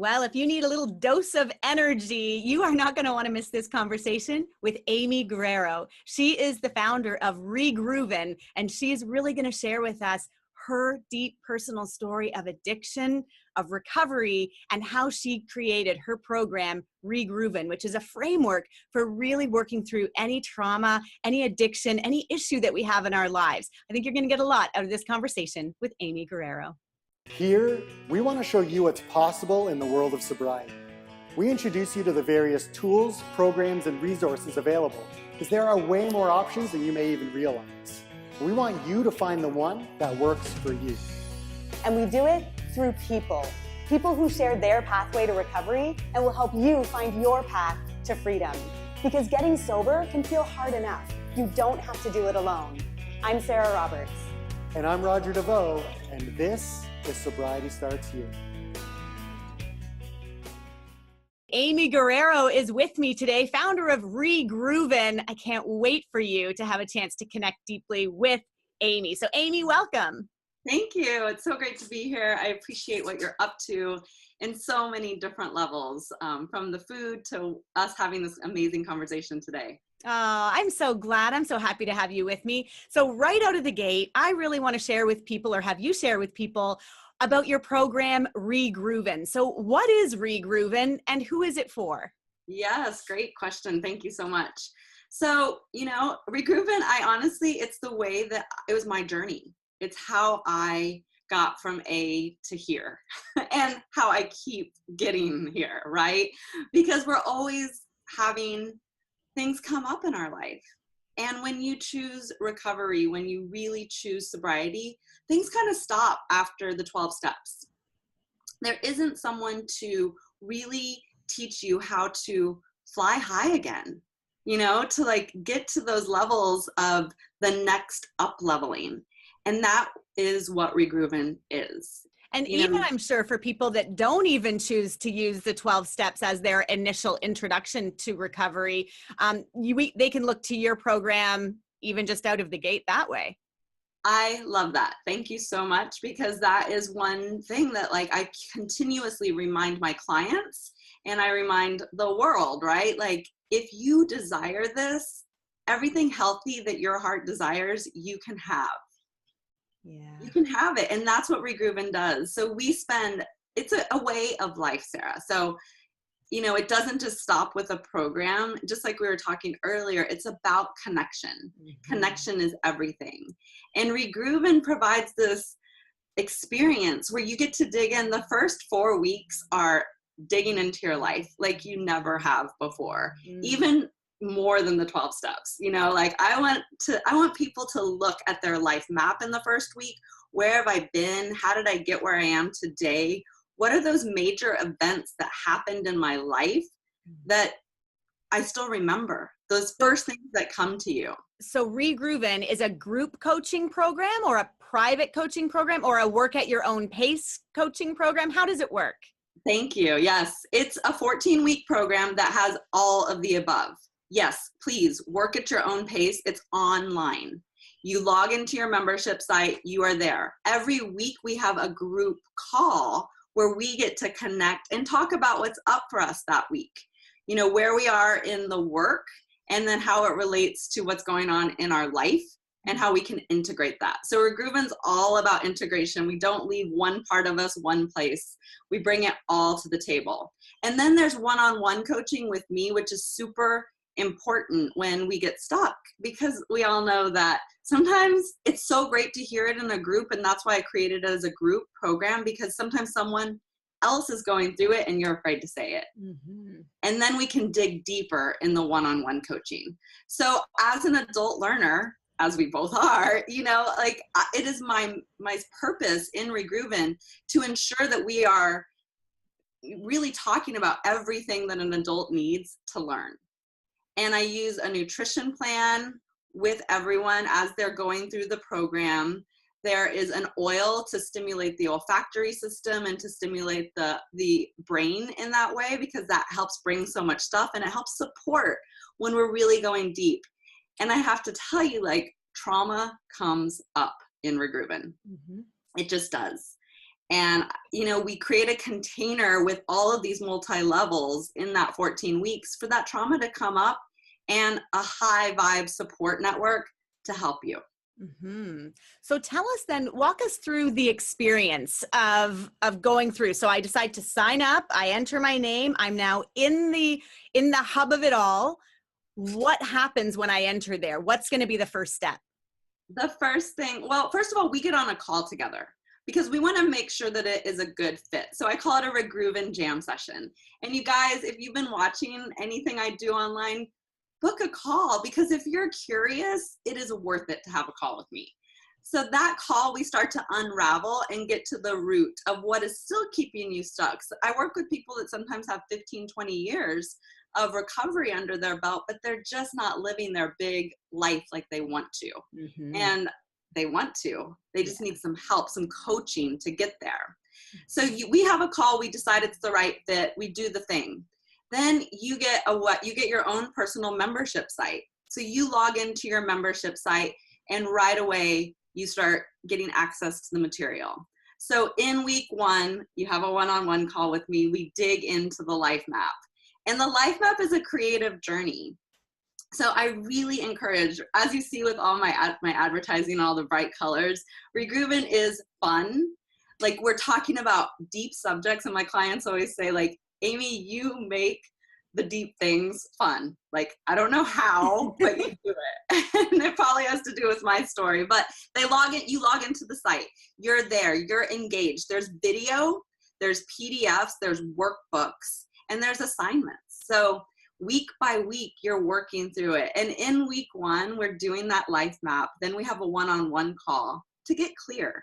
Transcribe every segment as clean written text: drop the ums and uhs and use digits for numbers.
Well, if you need a little dose of energy, you are not going to want to miss this conversation with Amy Guerrerro. She is the founder of Regrooven, and she is really going to share with us her deep personal story of addiction, of recovery, and how she created her program, Regrooven, which is a framework for really working through any trauma, any addiction, any issue that we have in our lives. I think you're going to get a lot out of this conversation with Amy Guerrerro. Here, we want to show you what's possible in the world of sobriety. We introduce you to the various tools, programs, and resources available, because there are way more options than you may even realize. We want you to find the one that works for you. And we do it through people who share their pathway to recovery and will help you find your path to freedom. Because getting sober can feel hard enough. You don't have to do it alone. I'm Sarah Roberts. And I'm Roger DeVoe, and this is Sobriety Starts Here. Amy Guerrerro is with me today, founder of Regrooven. I can't wait for you to have a chance to connect deeply with Amy. So Amy, welcome. Thank you. It's so great to be here. I appreciate what you're up to in so many different levels, from the food to us having this amazing conversation today. Oh, I'm so glad. I'm so happy to have you with me. So right out of the gate, I really want to share with people, or have you share with people, about your program, Regrooven. So what is Regrooven and who is it for? Yes, great question. Thank you so much. So, Regrooven, it's the way that it was my journey. It's how I got from A to here and how I keep getting here, right? Because we're always having things come up in our life. And when you choose recovery, when you really choose sobriety, things kind of stop after the 12 steps. There isn't someone to really teach you how to fly high again, to get to those levels of the next up leveling. And that is what Regrooven is. And even I'm sure for people that don't even choose to use the 12 steps as their initial introduction to recovery, they can look to your program even just out of the gate that way. I love that. Thank you so much, because that is one thing that I continuously remind my clients and I remind the world, right? If you desire this, everything healthy that your heart desires, you can have. Yeah. You can have it. And that's what Regrooven does. So it's a way of life, Sarah. So, it doesn't just stop with a program. Just like we were talking earlier, it's about connection. Mm-hmm. Connection is everything. And Regrooven provides this experience where you get to dig in. The first 4 weeks are digging into your life like you never have before. Mm. Even more than the 12 steps. I want people to look at their life map in the first week. Where have I been? How did I get where I am today? What are those major events that happened in my life that I still remember? Those first things that come to you. So Regrooven is a group coaching program, or a private coaching program, or a work at your own pace coaching program? How does it work? Thank you. Yes, it's a 14-week program that has all of the above. Yes, please work at your own pace. It's online. You log into your membership site, you are there. Every week we have a group call where we get to connect and talk about what's up for us that week. Where we are in the work, and then how it relates to what's going on in our life and how we can integrate that. So Regrooven's all about integration. We don't leave one part of us one place. We bring it all to the table. And then there's one-on-one coaching with me, which is super important when we get stuck, because we all know that sometimes it's so great to hear it in a group, and that's why I created it as a group program, because sometimes someone else is going through it and you're afraid to say it. Mm-hmm. And then we can dig deeper in the one-on-one coaching. So as an adult learner, as we both are, it is my purpose in Regrooven to ensure that we are really talking about everything that an adult needs to learn. And I use a nutrition plan with everyone as they're going through the program. There is an oil to stimulate the olfactory system and to stimulate the brain in that way, because that helps bring so much stuff, and it helps support when we're really going deep. And I have to tell you, trauma comes up in Regrooven. Mm-hmm. It just does. And, you know, we create a container with all of these multi-levels in that 14 weeks for that trauma to come up, and a high vibe support network to help you. Mm-hmm. So tell us then, walk us through the experience of going through. So I decide to sign up, I enter my name, I'm now in the hub of it all. What happens when I enter there? What's going to be the first step? The first thing, well, first of all, we get on a call together because we want to make sure that it is a good fit. So I call it a Regrooven jam session. And you guys, if you've been watching anything I do online, book a call, because if you're curious, it is worth it to have a call with me. So that call, we start to unravel and get to the root of what is still keeping you stuck. So I work with people that sometimes have 15, 20 years of recovery under their belt, but they're just not living their big life like they want to. Mm-hmm. And they want to, they just need some help, some coaching to get there. So we have a call, we decide it's the right fit, we do the thing. Then you get your own personal membership site. So you log into your membership site, and right away you start getting access to the material. So in week 1, you have a one-on-one call with me. We dig into the life map. And the life map is a creative journey. So I really encourage, as you see with all my advertising, all the bright colors, Regrooven is fun. Like, we're talking about deep subjects, and my clients always say, like, Amy, you make the deep things fun. Like, I don't know how, but you do it. And it probably has to do with my story, but you log into the site, you're there, you're engaged. There's video, there's PDFs, there's workbooks, and there's assignments. So week by week, you're working through it. And in week 1, we're doing that life map. Then we have a one-on-one call to get clear.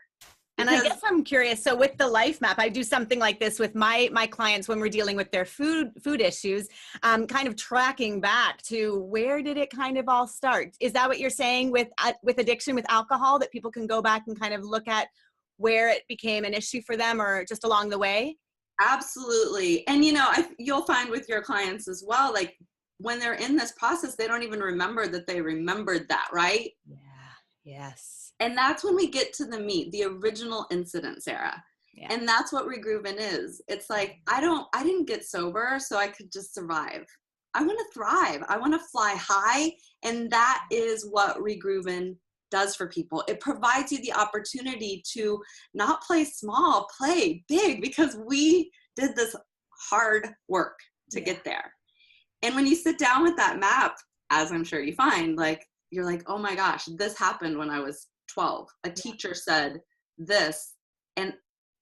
And I guess I'm curious. So with the life map, I do something like this with my clients when we're dealing with their food issues, kind of tracking back to where did it kind of all start? Is that what you're saying with addiction, with alcohol, that people can go back and kind of look at where it became an issue for them, or just along the way? Absolutely. And, you know, you'll find with your clients as well, like, when they're in this process, they don't even remember that they remembered that, right? Yeah. Yes. And that's when we get to the meat, the original incident, Sarah. Yeah. And that's what Regrooven is. It's like, I didn't get sober so I could just survive. I want to thrive. I want to fly high. And that is what Regrooven does for people. It provides you the opportunity to not play small, play big, because we did this hard work to get there. And when you sit down with that map, as I'm sure you find, like, you're like, oh my gosh, this happened when I was 12. A teacher said this, and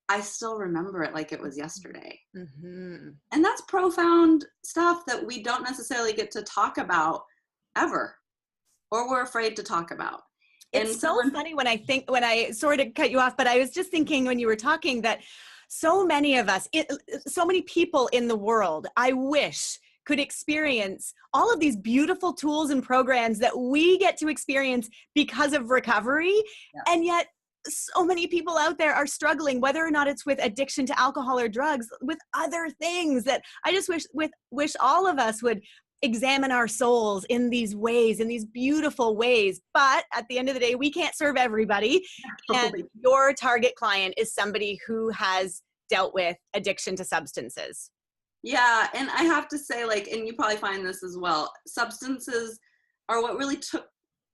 I still remember it like it was yesterday. Mm-hmm. And that's profound stuff that we don't necessarily get to talk about ever, or we're afraid to talk about. It's so funny when I sort of cut you off, but I was just thinking when you were talking that so many of us, so many people in the world, I wish could experience all of these beautiful tools and programs that we get to experience because of recovery. Yeah. And yet so many people out there are struggling, whether or not it's with addiction to alcohol or drugs, with other things, that I just wish all of us would examine our souls in these ways, in these beautiful ways. But at the end of the day, we can't serve everybody. And your target client is somebody who has dealt with addiction to substances. Yeah. And I have to say, like, and you probably find this as well, substances are what really took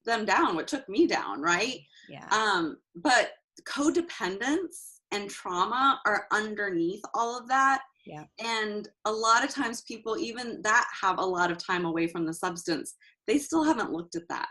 them down, what took me down, right? Yeah. But codependence and trauma are underneath all of that. Yeah. And a lot of times people, even that have a lot of time away from the substance, they still haven't looked at that.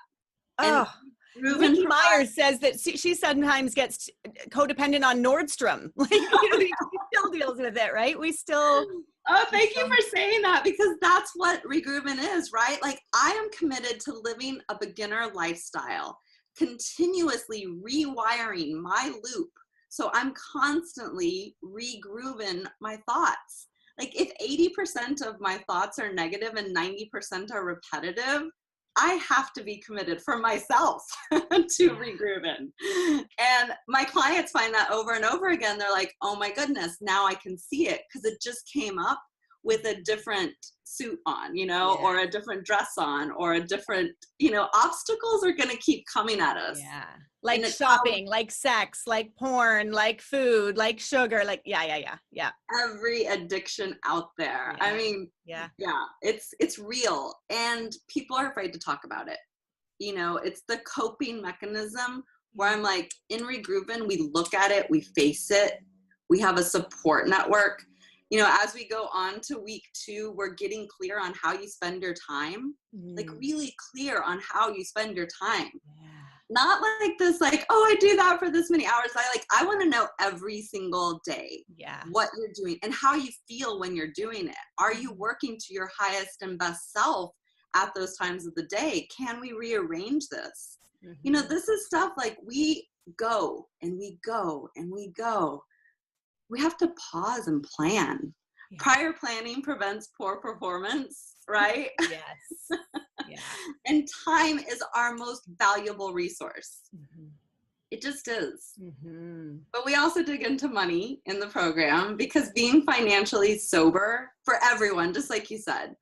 Oh, Nikki Myers says that she sometimes gets codependent on Nordstrom. Like, she still deals with it, right? We still. Oh, thank you for saying that, because that's what Regrooven is, right? Like, I am committed to living a beginner lifestyle, continuously rewiring my loop. So I'm constantly regrooving my thoughts. Like, if 80% of my thoughts are negative and 90% are repetitive, I have to be committed for myself to Regrooven. And my clients find that over and over again. They're like, oh my goodness, now I can see it, because it just came up with a different suit on, you know, or a different dress on, or a different, you know, obstacles are going to keep coming at us. Yeah. Like shopping, like sex, like porn, like food, like sugar, like, yeah. Every addiction out there. Yeah. I mean, yeah, it's real, and people are afraid to talk about it. You know, it's the coping mechanism where I'm like, in Regrooven, we look at it, we face it, we have a support network. You know, as we go on to week 2, we're getting clear on how you spend your time, like really clear on how you spend your time. Yeah. Not like this, like, oh, I do that for this many hours. I want to know every single day what you're doing and how you feel when you're doing it. Are you working to your highest and best self at those times of the day? Can we rearrange this? You know, this is stuff like we go and we go and we go. We have to pause and plan. Yeah. Prior planning prevents poor performance, right? Yes. Yeah. And time is our most valuable resource. It just is. But we also dig into money in the program, because being financially sober for everyone, just like you said,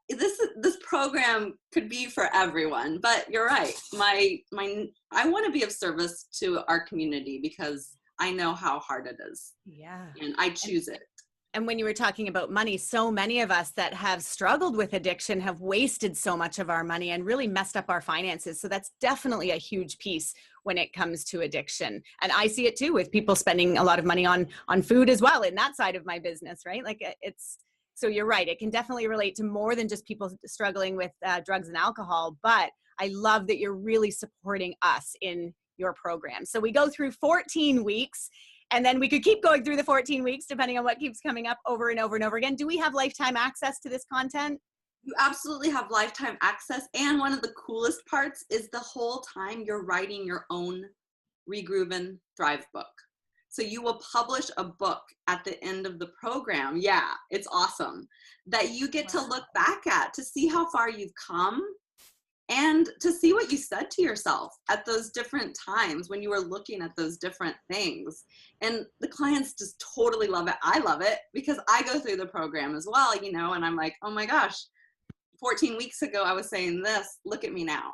this program could be for everyone. But you're right. I want to be of service to our community because I know how hard it is. Yeah. And I choose it. And when you were talking about money, so many of us that have struggled with addiction have wasted so much of our money and really messed up our finances. So that's definitely a huge piece when it comes to addiction. And I see it too with people spending a lot of money on food as well in that side of my business, right? Like so you're right. It can definitely relate to more than just people struggling with drugs and alcohol. But I love that you're really supporting us in your program. So we go through 14 weeks, and then we could keep going through the 14 weeks depending on what keeps coming up over and over and over again. Do we have lifetime access to this content? You absolutely have lifetime access. And one of the coolest parts is the whole time you're writing your own Regrooven Thrive book. So you will publish a book at the end of the program. Yeah, it's awesome. That you get to look back at to see how far you've come, and to see what you said to yourself at those different times when you were looking at those different things. And the clients just totally love it. I love it because I go through the program as well, you know, and I'm like, oh my gosh, 14 weeks ago I was saying this, look at me now.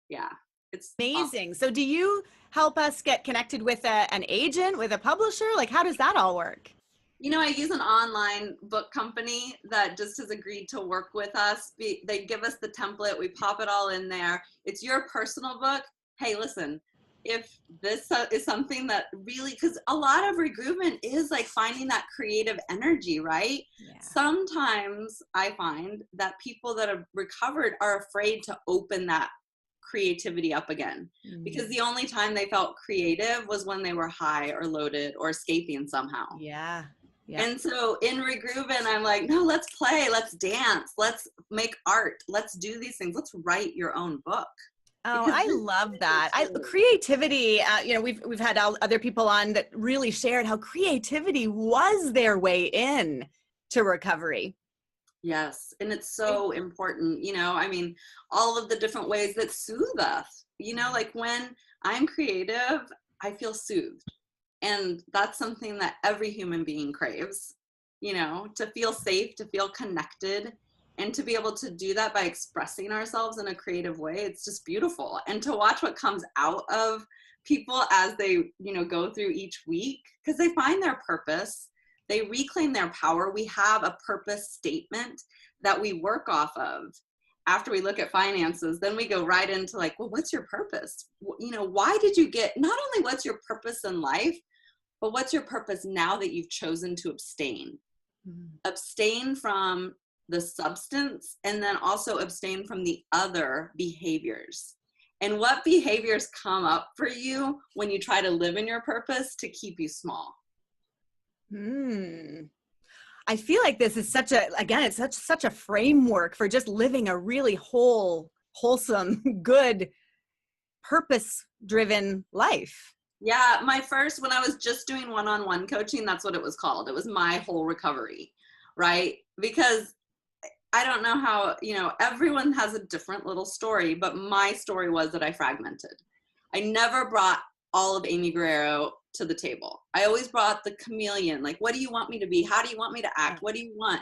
Yeah, it's amazing. Awesome. So do you help us get connected with an agent, with a publisher? Like, how does that all work? You know, I use an online book company that just has agreed to work with us. They give us the template. We pop it all in there. It's your personal book. Hey, listen, if this is something that really, because a lot of Regrooven is like finding that creative energy, right? Yeah. Sometimes I find that people that have recovered are afraid to open that creativity up again, because the only time they felt creative was when they were high or loaded or escaping somehow. Yeah. Yeah. And so in Regrooven, I'm like, no, let's play, let's dance, let's make art, let's do these things, let's write your own book. Oh, I love that. Creativity, you know, we've had other people on that really shared how creativity was their way in to recovery. Yes, and it's so important, you know, I mean, all of the different ways that soothe us, you know, like when I'm creative, I feel soothed. And that's something that every human being craves, you know, to feel safe, to feel connected, and to be able to do that by expressing ourselves in a creative way. It's just beautiful. And to watch what comes out of people as they, you know, go through each week, because they find their purpose, they reclaim their power. We have a purpose statement that we work off of. After we look at finances, then we go right into like, well, what's your purpose? You know, why did you get, not only what's your purpose in life, but what's your purpose now that you've chosen to abstain? Abstain from the substance, and then also abstain from the other behaviors. And what behaviors come up for you when you try to live in your purpose to keep you small? I feel like this is it's such a framework for just living a really wholesome, good, purpose-driven life. Yeah, when I was just doing one-on-one coaching, that's what it was called. It was my whole recovery, right? Because I don't know how, you know, everyone has a different little story, but my story was that I fragmented. I never brought all of Amy Guerrerro to the table. I always brought the chameleon. Like, what do you want me to be? How do you want me to act? What do you want?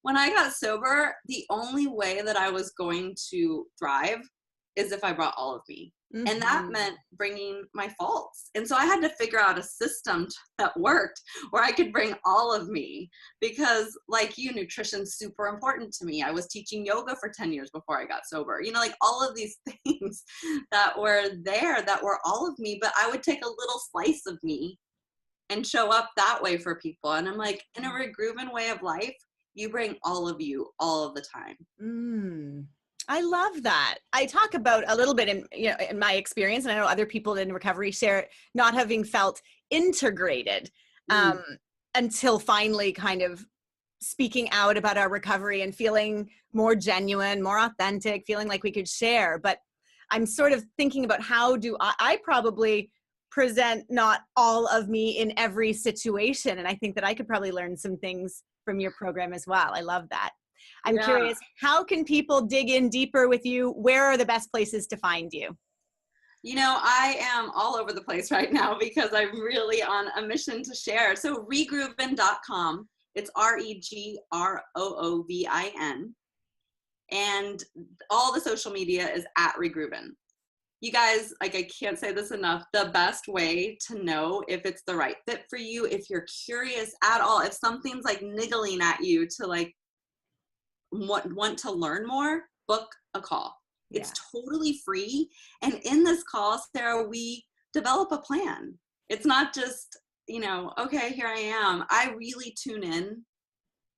When I got sober, the only way that I was going to thrive is if I brought all of me. Mm-hmm. And that meant bringing my faults. And so I had to figure out a system that worked where I could bring all of me, because like you, nutrition's super important to me. I was teaching yoga for 10 years before I got sober. You know, like all of these things that were there that were all of me, but I would take a little slice of me and show up that way for people. And I'm like, in a Regrooven way of life, you bring all of you all of the time. I love that. I talk about a little bit in my experience, and I know other people in recovery share not having felt integrated until finally kind of speaking out about our recovery and feeling more genuine, more authentic, feeling like we could share. But I'm sort of thinking about how do I probably present not all of me in every situation. And I think that I could probably learn some things from your program as well. I love that. I'm curious, how can people dig in deeper with you? Where are the best places to find you? You know, I am all over the place right now because I'm really on a mission to share. So regrooven.com, it's REGROOVIN. And all the social media is at Regrooven. You guys, like, I can't say this enough, the best way to know if it's the right fit for you, if you're curious at all, if something's like niggling at you to like want to learn more, book a call. It's totally free. And in this call, Sarah, we develop a plan. It's not just, you know, okay, here I am. I really tune in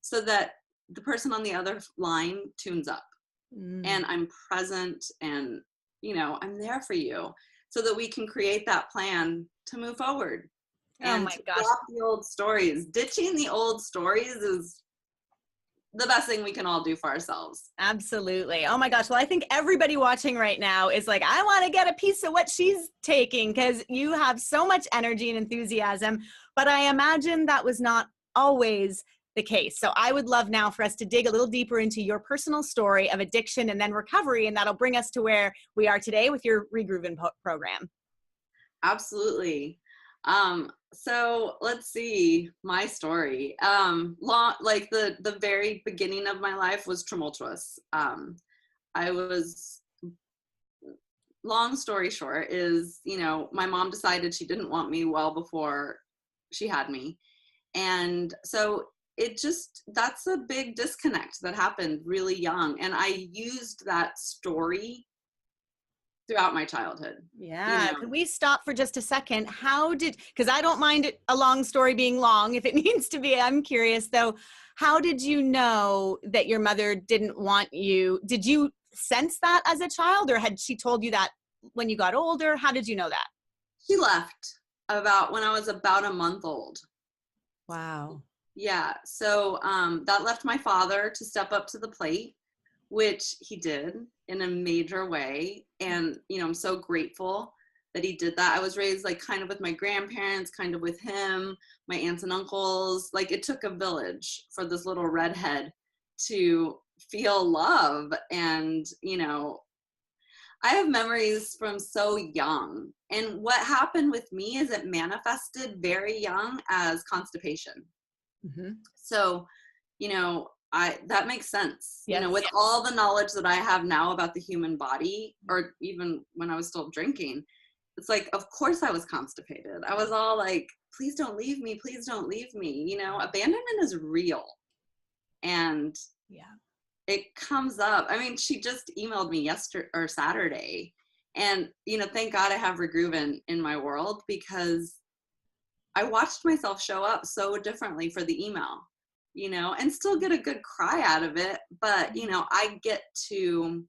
so that the person on the other line tunes up and I'm present and, you know, I'm there for you so that we can create that plan to move forward. And my gosh, drop the old stories. Ditching the old stories is the best thing we can all do for ourselves. Absolutely. Oh my gosh. Well, I think everybody watching right now is like, I want to get a piece of what she's taking, because you have so much energy and enthusiasm, but I imagine that was not always the case. So I would love now for us to dig a little deeper into your personal story of addiction and then recovery, and that'll bring us to where we are today with your Regrooven program. Absolutely. So let's see my story. Like the very beginning of my life was tumultuous. Long story short is, you know, my mom decided she didn't want me well before she had me. And so that's a big disconnect that happened really young. And I used that story throughout my childhood. Yeah. You know? Can we stop for just a second? Because I don't mind a long story being long if it needs to be. I'm curious though, how did you know that your mother didn't want you? Did you sense that as a child, or had she told you that when you got older? How did you know that? She left when I was about a month old. Wow. Yeah. So that left my father to step up to the plate, which he did in a major way. And, you know, I'm so grateful that he did that. I was raised like kind of with my grandparents, kind of with him, my aunts and uncles. Like, it took a village for this little redhead to feel love. And, you know, I have memories from so young. And what happened with me is it manifested very young as constipation. Mm-hmm. So, you know, that makes sense. Yes, you know, with all the knowledge that I have now about the human body, or even when I was still drinking, it's like, of course I was constipated. I was all like, please don't leave me. Please don't leave me. You know, abandonment is real. And it comes up. I mean, she just emailed me Saturday, and, you know, thank God I have Regrooven in my world, because I watched myself show up so differently for the email, you know, and still get a good cry out of it. But, you know, I get to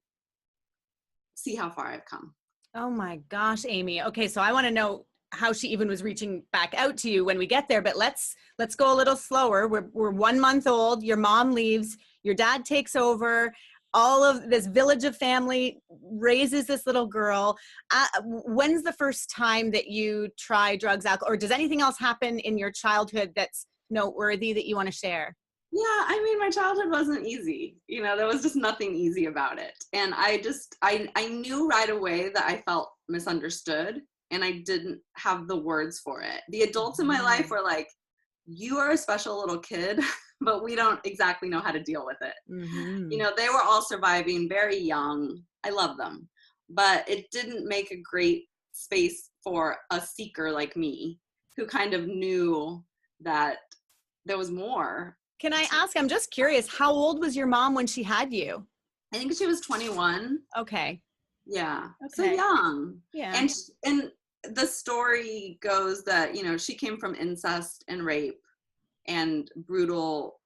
see how far I've come. Oh my gosh, Amy. Okay. So I want to know how she even was reaching back out to you when we get there, but let's go a little slower. We're 1 month old. Your mom leaves, your dad takes over. All of this village of family raises this little girl. When's the first time that you try drugs, alcohol, or does anything else happen in your childhood that's noteworthy that you want to share? Yeah, I mean, my childhood wasn't easy. You know, there was just nothing easy about it. And I knew right away that I felt misunderstood and I didn't have the words for it. The adults in my life were like, you are a special little kid, but we don't exactly know how to deal with it. You know, they were all surviving very young. I love them, but it didn't make a great space for a seeker like me, who kind of knew that there was more. Can I ask, I'm just curious, how old was your mom when she had you? I think she was 21. Okay. Yeah. So Okay. young. Yeah. And the story goes that, you know, she came from incest and rape and brutal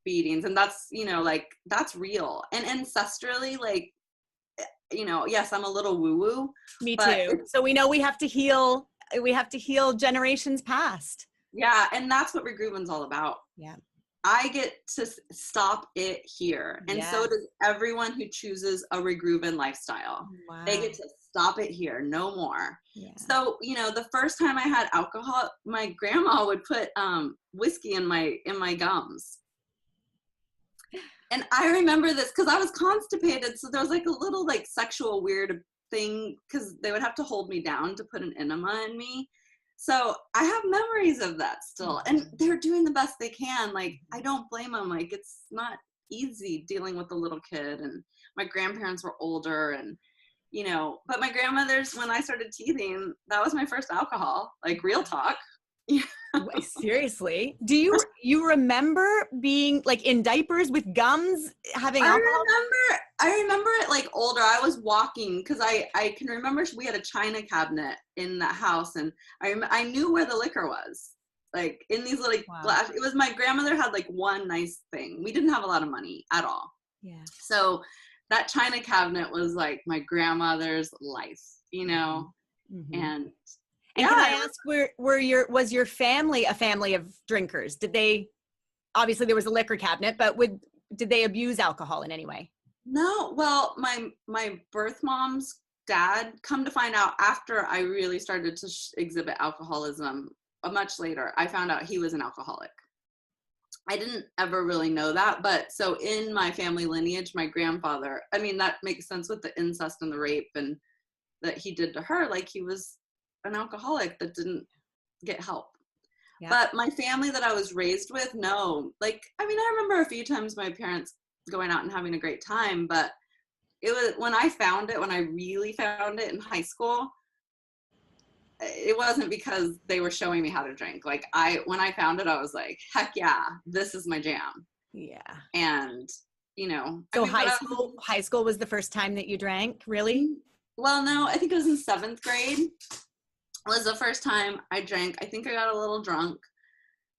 beatings. And that's, you know, like, that's real. And ancestrally, like, you know, yes, I'm a little woo-woo. Me too. So we know we have to heal generations past. Yeah. And that's what regroovin's all about. Yeah. I get to stop it here. And so does everyone who chooses a regroovin lifestyle. Wow. They get to stop it here, no more. Yeah. So, you know, the first time I had alcohol, my grandma would put whiskey in my gums. And I remember this because I was constipated. So there was like a little like sexual weird thing because they would have to hold me down to put an enema in me. So I have memories of that still, and they're doing the best they can. Like, I don't blame them. Like, it's not easy dealing with a little kid, and my grandparents were older, and, you know, but my grandmother's, when I started teething, that was my first alcohol, like real talk. Wait, seriously? Do you remember being like in diapers with gums, having alcohol? I remember it like older. I was walking because I can remember we had a china cabinet in that house, and I knew where the liquor was, like in these little glass. It was, my grandmother had like one nice thing. We didn't have a lot of money at all. Yeah. So that china cabinet was like my grandmother's life, you know. And can I ask, was your family a family of drinkers? Did they, obviously there was a liquor cabinet, but did they abuse alcohol in any way? No. Well, my birth mom's dad, come to find out after I really started to exhibit alcoholism, much later, I found out he was an alcoholic. I didn't ever really know that, but so in my family lineage, my grandfather, I mean, that makes sense with the incest and the rape and that he did to her, like he was an alcoholic that didn't get help. Yeah. But my family that I was raised with, no. Like, I mean, I remember a few times my parents going out and having a great time, but it was when I really found it in high school, it wasn't because they were showing me how to drink. Like, when I found it, I was like, heck yeah, this is my jam. Yeah. And, you know. So high school was the first time that you drank, really? Well, no, I think it was in 7th grade. Was the first time I drank. I think I got a little drunk.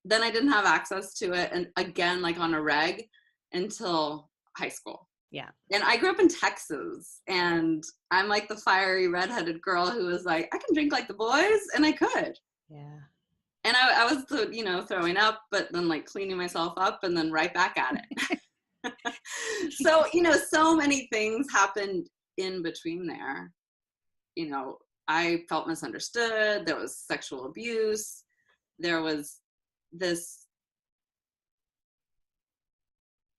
Then I didn't have access to it, and again, like on a reg, until high school. Yeah. And I grew up in Texas, and I'm like the fiery redheaded girl who was like, I can drink like the boys, and I could. Yeah. And I was, you know, throwing up, but then like cleaning myself up, and then right back at it. So, you know, so many things happened in between there. You know, I felt misunderstood. There was sexual abuse. There was this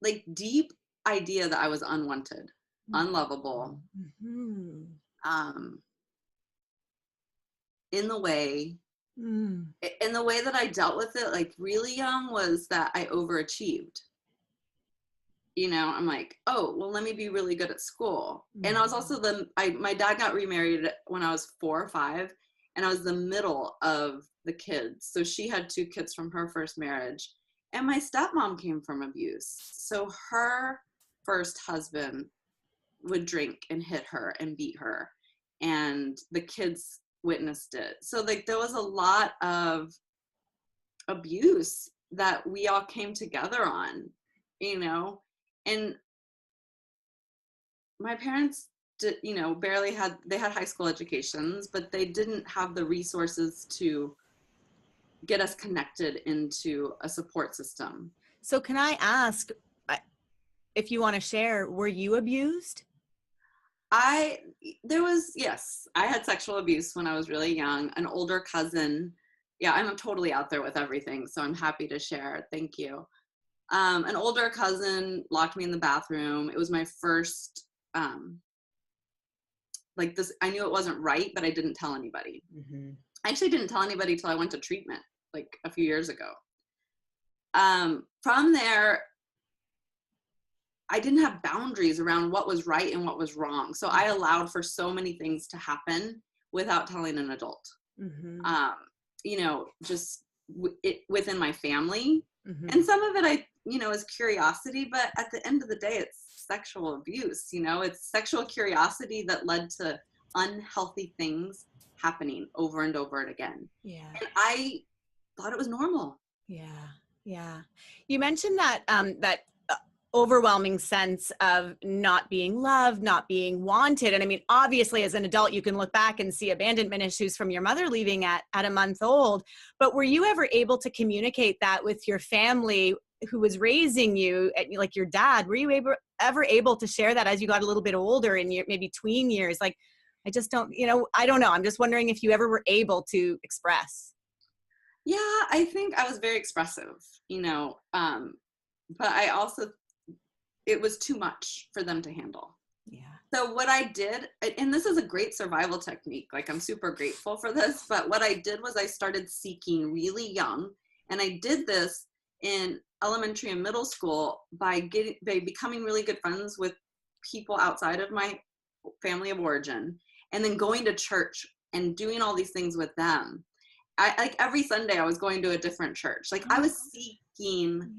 like deep idea that I was unwanted, unlovable. In the way that I dealt with it, like really young, was that I overachieved. You know, I'm like, oh, well, let me be really good at school. And I was also my dad got remarried when I was 4 or 5, and I was the middle of the kids. So she had 2 kids from her first marriage, and my stepmom came from abuse. So her first husband would drink and hit her and beat her, and the kids witnessed it. So like there was a lot of abuse that we all came together on, you know. And my parents did, you know, they had high school educations, but they didn't have the resources to get us connected into a support system. So can I ask, if you want to share, were you abused? Yes, I had sexual abuse when I was really young. An older cousin, yeah, I'm totally out there with everything, so I'm happy to share. Thank you. An older cousin locked me in the bathroom. It was my first like this, I knew it wasn't right, but I didn't tell anybody. Mm-hmm. I actually didn't tell anybody till I went to treatment like a few years ago. From there, I didn't have boundaries around what was right and what was wrong. So I allowed for so many things to happen without telling an adult. Mm-hmm. You know, just within my family. Mm-hmm. And some of it, is curiosity, but at the end of the day, it's sexual abuse. You know, it's sexual curiosity that led to unhealthy things happening over and over and again. Yeah. And I thought it was normal. Yeah. Yeah. You mentioned that, that overwhelming sense of not being loved, not being wanted. And I mean, obviously as an adult, you can look back and see abandonment issues from your mother leaving at a month old, but were you ever able to communicate that with your family who was raising you, like your dad? Were you ever able to share that as you got a little bit older in your maybe tween years? Like, I just don't, I don't know. I'm just wondering if you ever were able to express. Yeah, I think I was very expressive, but I also, it was too much for them to handle. Yeah. So what I did, and this is a great survival technique, like I'm super grateful for this, but what I did was I started seeking really young, and I did this in elementary and middle school by becoming really good friends with people outside of my family of origin, and then going to church and doing all these things with them. Like every Sunday I was going to a different church. Like I was seeking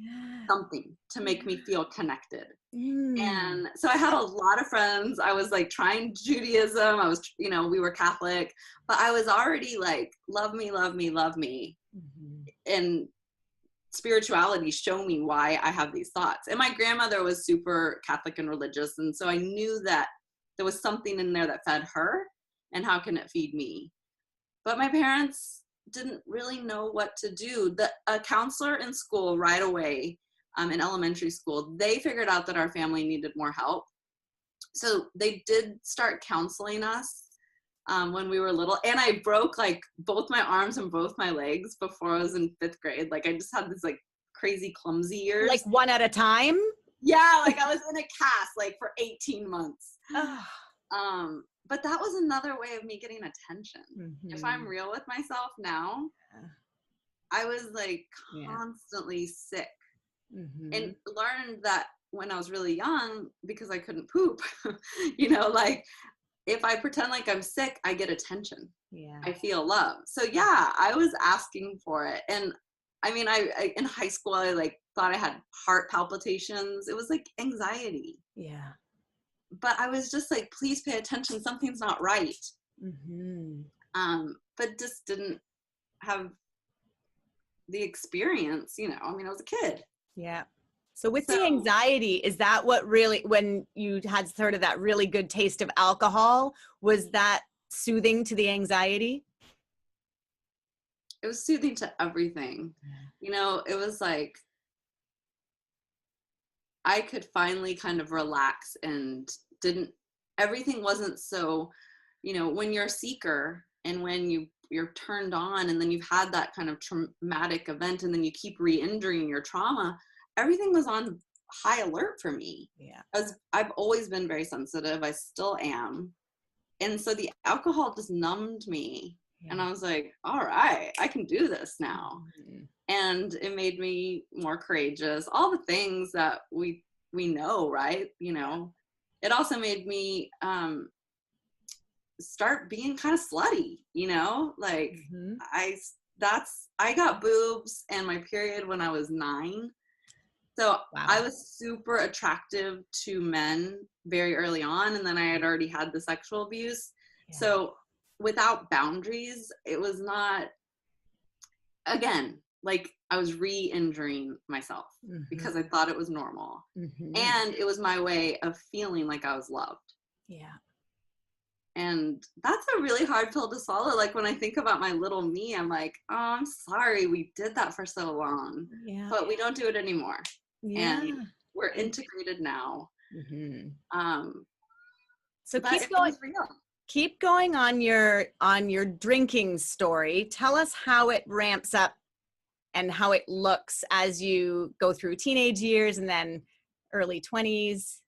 something to make me feel connected. And so I had a lot of friends. I was like trying Judaism. I was, we were Catholic, but I was already like, love me, love me, love me. Mm-hmm. And spirituality, show me why I have these thoughts. And my grandmother was super Catholic and religious. And so I knew that there was something in there that fed her, and how can it feed me? But my parents didn't really know what to do. A counselor in school right away, in elementary school, they figured out that our family needed more help. So they did start counseling us when we were little. And I broke like both my arms and both my legs before I was in 5th grade. Like I just had this like crazy clumsy years. Like one at a time? Yeah, like I was in a cast like for 18 months. But that was another way of me getting attention. Mm-hmm. If I'm real with myself now, I was like constantly sick. Mm-hmm. And learned that when I was really young, because I couldn't poop, like if I pretend like I'm sick, I get attention. Yeah. I feel love. So yeah, I was asking for it. And I mean, I in high school, I like thought I had heart palpitations. It was like anxiety. Yeah. But I was just like, please pay attention. Something's not right. Mm-hmm. But just didn't have the experience, I mean, I was a kid. Yeah. So with the anxiety, is that what really, when you had sort of that really good taste of alcohol, was that soothing to the anxiety? It was soothing to everything. It was like, I could finally kind of relax and everything wasn't so, when you're a seeker and when you're turned on and then you've had that kind of traumatic event and then you keep re-injuring your trauma, everything was on high alert for me. Yeah. I've always been very sensitive. I still am. And so the alcohol just numbed me. Yeah. And I was like, all right, I can do this now. Mm-hmm. And it made me more courageous. All the things that we know, right? It also made me start being kind of slutty, like mm-hmm. I got boobs and my period when I was 9. So wow. I was super attractive to men very early on. And then I had already had the sexual abuse. Yeah. So without boundaries, it was not, again, like I was re-injuring myself mm-hmm. because I thought it was normal. Mm-hmm. And it was my way of feeling like I was loved. Yeah. And that's a really hard pill to swallow. Like when I think about my little me, I'm like, oh, I'm sorry we did that for so long. Yeah. But we don't do it anymore. Yeah. And we're integrated now. Mm-hmm. So keep going on your drinking story. Tell us how it ramps up and how it looks as you go through teenage years and then early 20s.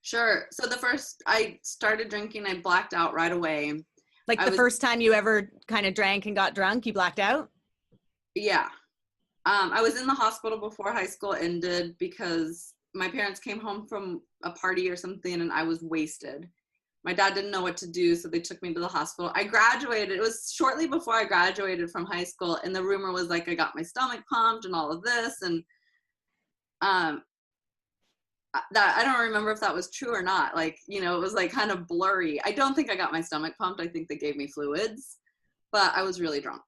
Sure. So the first I started drinking, I blacked out right away. Like the first time you ever kind of drank and got drunk, you blacked out? Yeah. I was in the hospital before high school ended because my parents came home from a party or something and I was wasted. My dad didn't know what to do, so they took me to the hospital. I graduated. It was shortly before I graduated from high school, and the rumor was like I got my stomach pumped and all of this, and that I don't remember if that was true or not. Like, you know, it was like kind of blurry. I don't think I got my stomach pumped. I think they gave me fluids, but I was really drunk.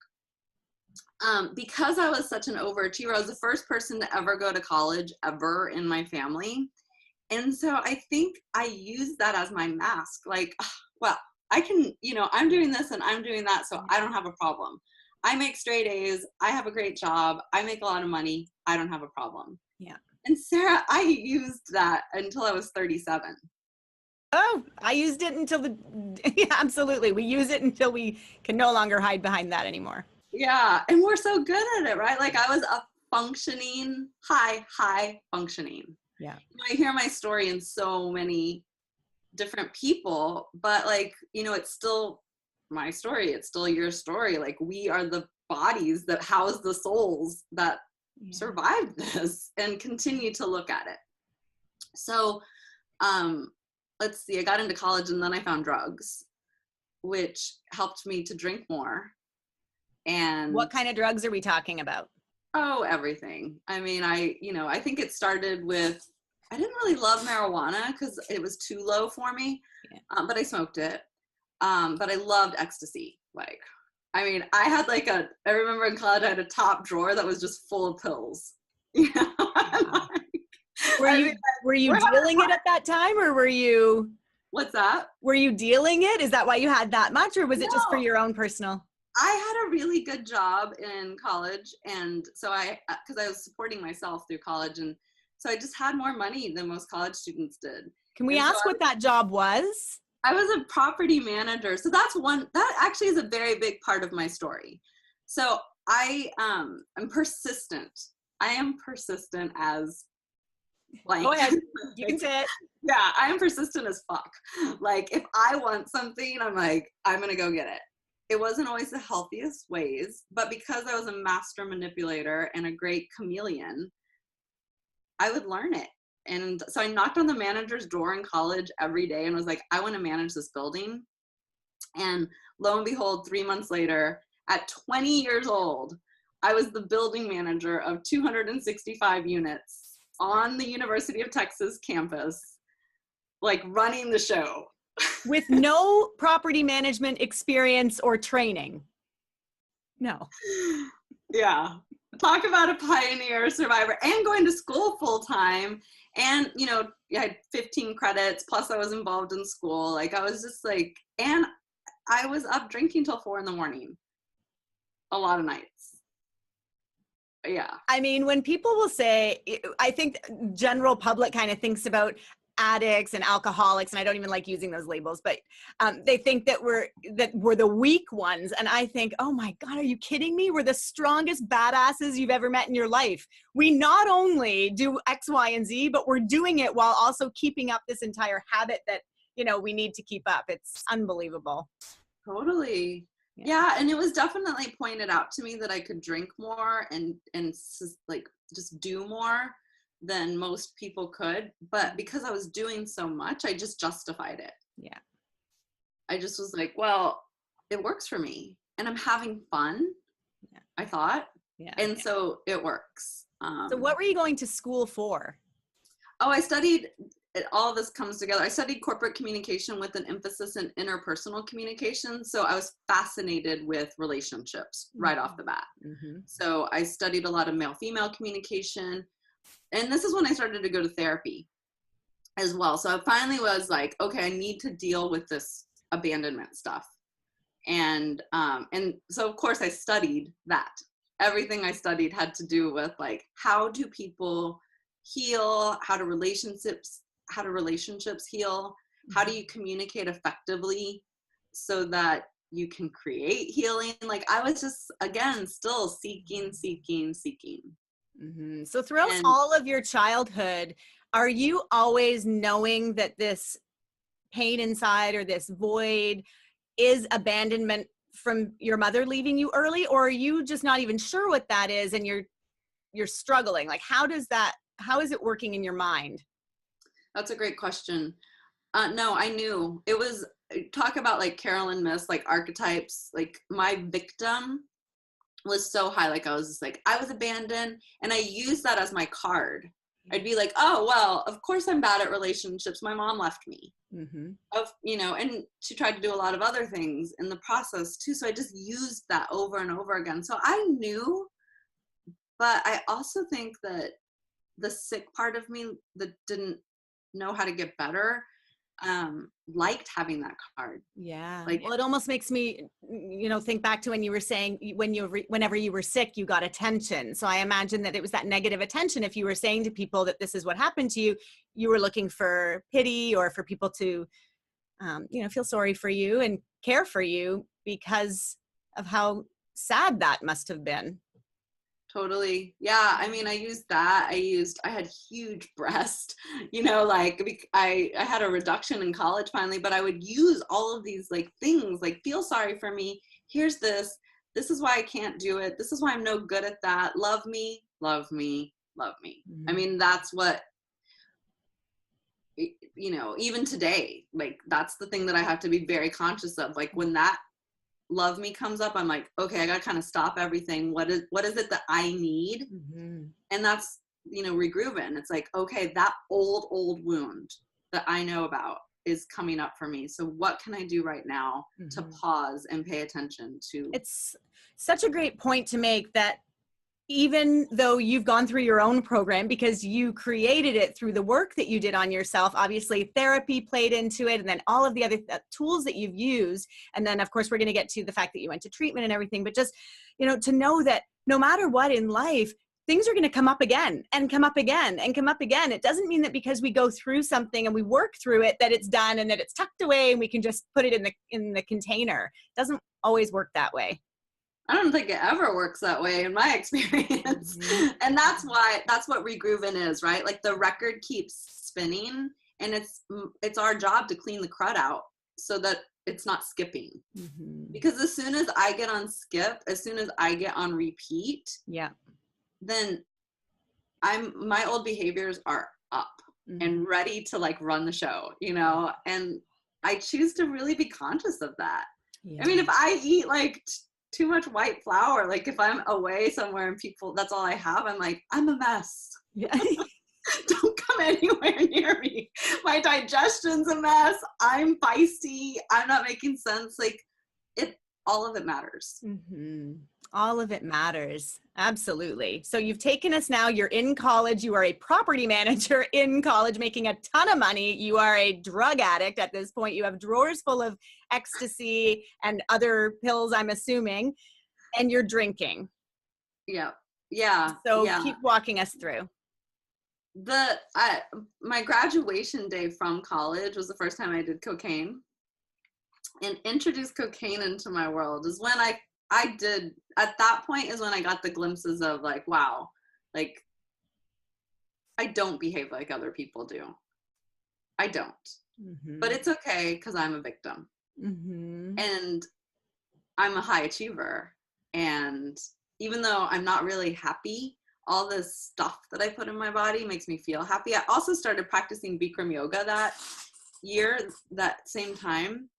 Because I was such an overachiever, I was the first person to ever go to college ever in my family. And so I think I used that as my mask. Like, well, I can, you know, I'm doing this and I'm doing that, so I don't have a problem. I make straight A's. I have a great job. I make a lot of money. I don't have a problem. Yeah. And Sarah, I used that until I was 37. Oh, I used it until yeah, absolutely. We use it until we can no longer hide behind that anymore. Yeah. And we're so good at it, right? Like I was a functioning, high functioning. Yeah. You know, I hear my story in so many different people, but like, you know, it's still my story. It's still your story. Like we are the bodies that house the souls that survived this and continue to look at it. So, let's see, I got into college and then I found drugs, which helped me to drink more. And what kind of drugs are we talking about? Oh, everything. I mean, I think it started with, I didn't really love marijuana because it was too low for me, but I smoked it. But I loved ecstasy. Like, I mean, I had like I remember in college, I had a top drawer that was just full of pills. You know? Were you dealing it at that time, or were you? What's that? Were you dealing it? Is that why you had that much, or was it just for your own personal? I had a really good job in college, and so because I was supporting myself through college, and so I just had more money than most college students did. Can we ask what that job was? I was a property manager. So that actually is a very big part of my story. So I am persistent. I am persistent as blank. Go ahead. You can say it. Yeah, I am persistent as fuck. Like if I want something, I'm like, I'm going to go get it. It wasn't always the healthiest ways, but because I was a master manipulator and a great chameleon, I would learn it. And so I knocked on the manager's door in college every day and was like, I want to manage this building. And lo and behold, 3 months later, at 20 years old, I was the building manager of 265 units on the University of Texas campus, like running the show. With no property management experience or training. No. Yeah. Talk about a pioneer survivor and going to school full time. And, you know, I had 15 credits, plus I was involved in school. Like I was just like, and I was up drinking till 4 a.m. a lot of nights. Yeah. I mean, when people will say, I think general public kind of thinks about addicts and alcoholics, and I don't even like using those labels, but they think that we're the weak ones. And I think, oh my God, are you kidding me? We're the strongest badasses you've ever met in your life. We not only do X, Y, and Z, but we're doing it while also keeping up this entire habit that, you know, we need to keep up. It's unbelievable. Totally. Yeah. And it was definitely pointed out to me that I could drink more and like just do more than most people could, but because I was doing so much, I just justified it. Yeah. I just was like, well, it works for me and I'm having fun. Yeah. I thought. Yeah. And so it works. So what were you going to school for? Oh, I studied, all this comes together. I studied corporate communication with an emphasis in interpersonal communication. So I was fascinated with relationships right off the bat. Mm-hmm. So I studied a lot of male-female communication. And this is when I started to go to therapy as well. So I finally was like, okay, I need to deal with this abandonment stuff. And so of course I studied that. Everything I studied had to do with like, how do people heal? How do relationships heal? How do you communicate effectively so that you can create healing? Like I was just, again, still seeking. Mm-hmm. So throughout all of your childhood, Are you always knowing that this pain inside or this void is abandonment from your mother leaving you early, or are you just not even sure what that is and you're struggling? Like, how is it working in your mind? That's a great question. No, I knew it was, talk about like Carolyn Miss, like archetypes, like my victim was so high. Like I was just like, I was abandoned. And I used that as my card. I'd be like, oh, well, of course I'm bad at relationships. My mom left me. Mm-hmm. And she tried to do a lot of other things in the process too. So I just used that over and over again. So I knew, but I also think that the sick part of me that didn't know how to get better, liked having that card. Yeah. Like, Well, it almost makes me, think back to when you were saying whenever you were sick, you got attention. So I imagine that it was that negative attention. If you were saying to people that this is what happened to you, you were looking for pity or for people to, feel sorry for you and care for you because of how sad that must have been. totally. Yeah. I mean, I used that. I had huge breast, like I had a reduction in college finally, but I would use all of these like things, like feel sorry for me. Here's this is why I can't do it. This is why I'm no good at that. Love me, love me, love me. Mm-hmm. I mean, that's what, even today, like that's the thing that I have to be very conscious of. Like when that love me comes up, I'm like, okay, I gotta kind of stop everything. What is it that I need? Mm-hmm. And that's, regrooving. It's like, okay, that old wound that I know about is coming up for me. So what can I do right now to pause and pay attention to? It's such a great point to make that even though you've gone through your own program because you created it through the work that you did on yourself, obviously therapy played into it, and then all of the other tools that you've used. And then of course, we're going to get to the fact that you went to treatment and everything, but just, to know that no matter what in life, things are going to come up again and come up again and come up again. It doesn't mean that because we go through something and we work through it, that it's done and that it's tucked away and we can just put it in the container. It doesn't always work that way. I don't think it ever works that way in my experience. Mm-hmm. And that's what regrooving is, right? Like the record keeps spinning and it's our job to clean the crud out so that it's not skipping. Mm-hmm. Because as soon as I get on skip, as soon as I get on repeat, then my old behaviors are up and ready to like run the show, and I choose to really be conscious of that. Yeah. I mean, if I eat like too much white flour, like if I'm away somewhere and people, that's all I have, I'm like, I'm a mess. Yeah. Don't come anywhere near me. My digestion's a mess. I'm feisty. I'm not making sense. Like all of it matters. Mm-hmm. All of it matters. Absolutely. So you've taken us now, you're in college, you are a property manager in college, making a ton of money. You are a drug addict at this point. You have drawers full of ecstasy and other pills, I'm assuming, and you're drinking. Yeah. Yeah. So keep walking us through. My graduation day from college was the first time I did cocaine, and introduced cocaine into my world is when I did, at that point is when I got the glimpses of like, wow, like I don't behave like other people do. I don't, but it's okay because I'm a victim and I'm a high achiever. And even though I'm not really happy, all this stuff that I put in my body makes me feel happy. I also started practicing Bikram yoga that same time.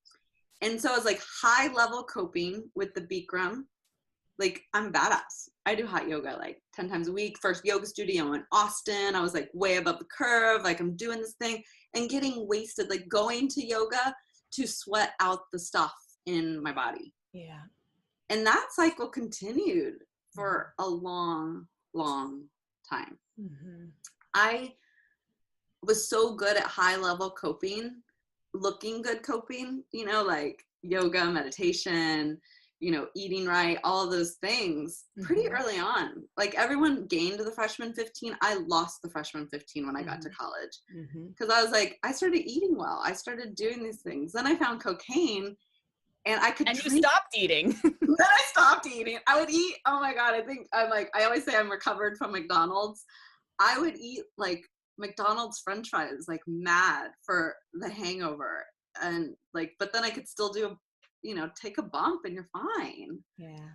And so it's like high level coping with the Bikram. Like I'm badass. I do hot yoga like 10 times a week. First yoga studio in Austin. I was like way above the curve. Like I'm doing this thing and getting wasted, like going to yoga to sweat out the stuff in my body. Yeah. And that cycle continued for a long, long time. I was so good at high level coping, looking good coping, like yoga, meditation, eating right, all those things pretty early on. Like everyone gained the freshman 15. I lost the freshman 15 when I got to college because I was like, I started eating well. I started doing these things. Then I found cocaine and I could drink. You stopped eating. Then I stopped eating. I would eat. Oh my God. I think I always say I'm recovered from McDonald's. I would eat like McDonald's French fries, like mad for the hangover. And like, but then I could still do, take a bump and you're fine. Yeah.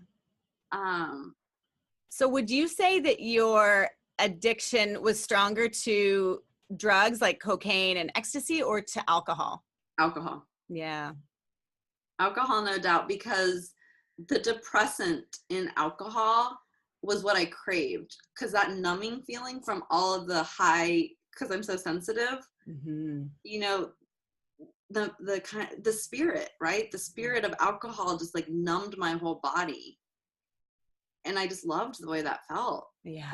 So would you say that your addiction was stronger to drugs like cocaine and ecstasy or to alcohol? Alcohol. Yeah. Alcohol, no doubt, because the depressant in alcohol was what I craved, because that numbing feeling from all of the high, because I'm so sensitive, the spirit, right? The spirit of alcohol just like numbed my whole body. And I just loved the way that felt. Yeah.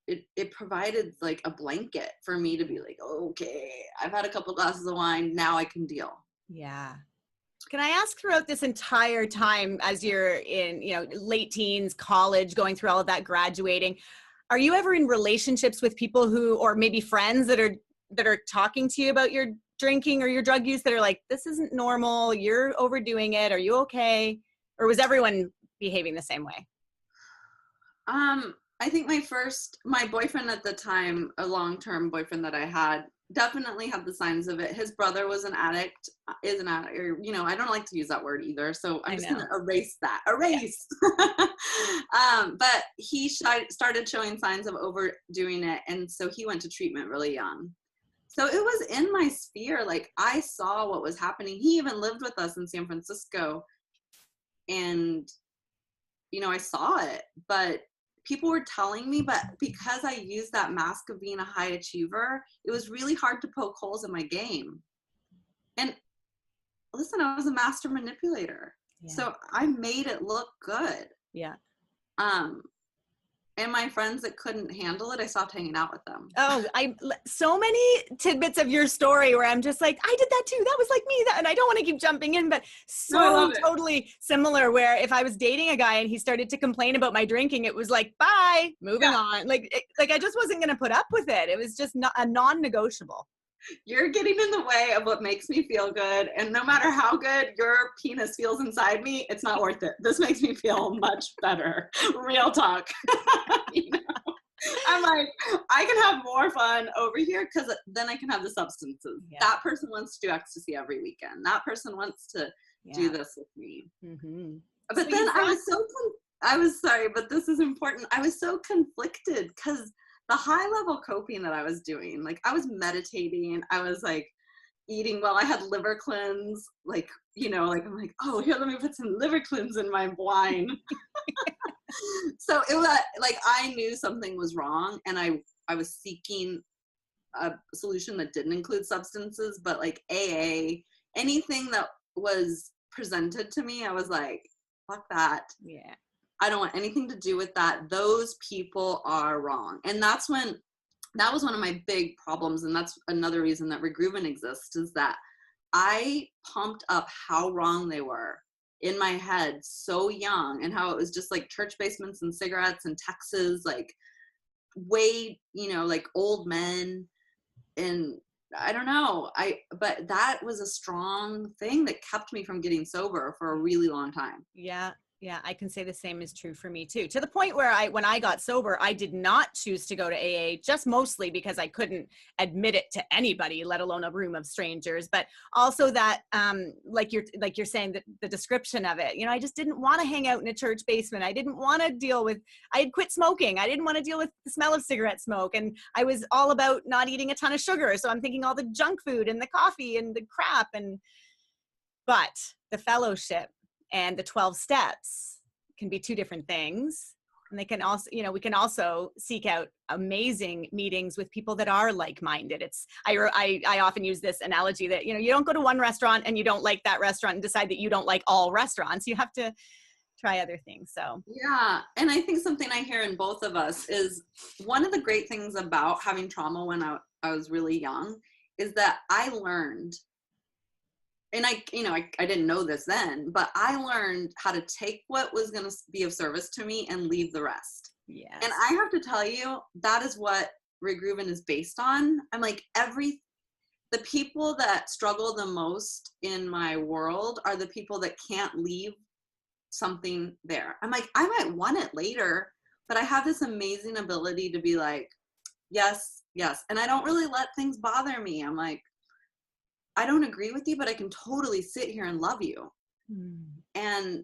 It provided like a blanket for me to be like, okay, I've had a couple glasses of wine, now I can deal. Yeah. Can I ask, throughout this entire time, as you're in, late teens, college, going through all of that, graduating, are you ever in relationships with people who, or maybe friends that are talking to you about your drinking or your drug use, that are like, this isn't normal, you're overdoing it, are you okay? Or was everyone behaving the same way? I think my boyfriend at the time, a long-term boyfriend that I had, definitely had the signs of it. His brother was an addict, is an addict, or, I don't like to use that word either. So I'm just going to erase that. But he started showing signs of overdoing it. And so he went to treatment really young. So it was in my sphere. Like, I saw what was happening. He even lived with us in San Francisco. And, I saw it, but people were telling me, but because I used that mask of being a high achiever, it was really hard to poke holes in my game. And listen, I was a master manipulator. Yeah. So I made it look good. Yeah. And my friends that couldn't handle it, I stopped hanging out with them. Oh, so many tidbits of your story where I'm just like, I did that too. That was like me. And I don't want to keep jumping in, but totally similar, where if I was dating a guy and he started to complain about my drinking, it was like, bye, moving on. Like I just wasn't going to put up with it. It was just not a non-negotiable. You're getting in the way of what makes me feel good. And no matter how good your penis feels inside me, it's not worth it. This makes me feel much better. Real talk. I'm like, I can have more fun over here because then I can have the substances. Yeah. That person wants to do ecstasy every weekend. That person wants to do this with me. Mm-hmm. But so then I was sorry, but this is important. I was so conflicted because the high level coping that I was doing, like I was meditating, I was like eating well, I had liver cleanse, like, I'm like, oh, here, let me put some liver cleanse in my wine. So it was like, I knew something was wrong, and I was seeking a solution that didn't include substances, but like AA, anything that was presented to me, I was like, fuck that. Yeah. I don't want anything to do with that. Those people are wrong. And that was one of my big problems. And that's another reason that Regroovin exists, is that I pumped up how wrong they were in my head so young, and how it was just like church basements and cigarettes and Texas, like way, like old men. And I don't know. But that was a strong thing that kept me from getting sober for a really long time. Yeah. Yeah, I can say the same is true for me too. To the point where when I got sober, I did not choose to go to AA, just mostly because I couldn't admit it to anybody, let alone a room of strangers. But also that, like you're saying, the description of it, I just didn't want to hang out in a church basement. I didn't want to I had quit smoking. I didn't want to deal with the smell of cigarette smoke. And I was all about not eating a ton of sugar. So I'm thinking all the junk food and the coffee and the crap. But the fellowship and the 12 steps can be two different things. And they can also, we can also seek out amazing meetings with people that are like-minded. I often use this analogy that, you don't go to one restaurant and you don't like that restaurant and decide that you don't like all restaurants. You have to try other things. So yeah. And I think something I hear in both of us is one of the great things about having trauma when I was really young is that I learned, and I didn't know this then, but I learned how to take what was going to be of service to me and leave the rest. Yes. And I have to tell you, that is what Regroovin is based on. I'm like, the people that struggle the most in my world are the people that can't leave something there. I'm like, I might want it later, but I have this amazing ability to be like, yes, Yes. And I don't really let things bother me. I'm like, I don't agree with you, but I can totally sit here and love you. And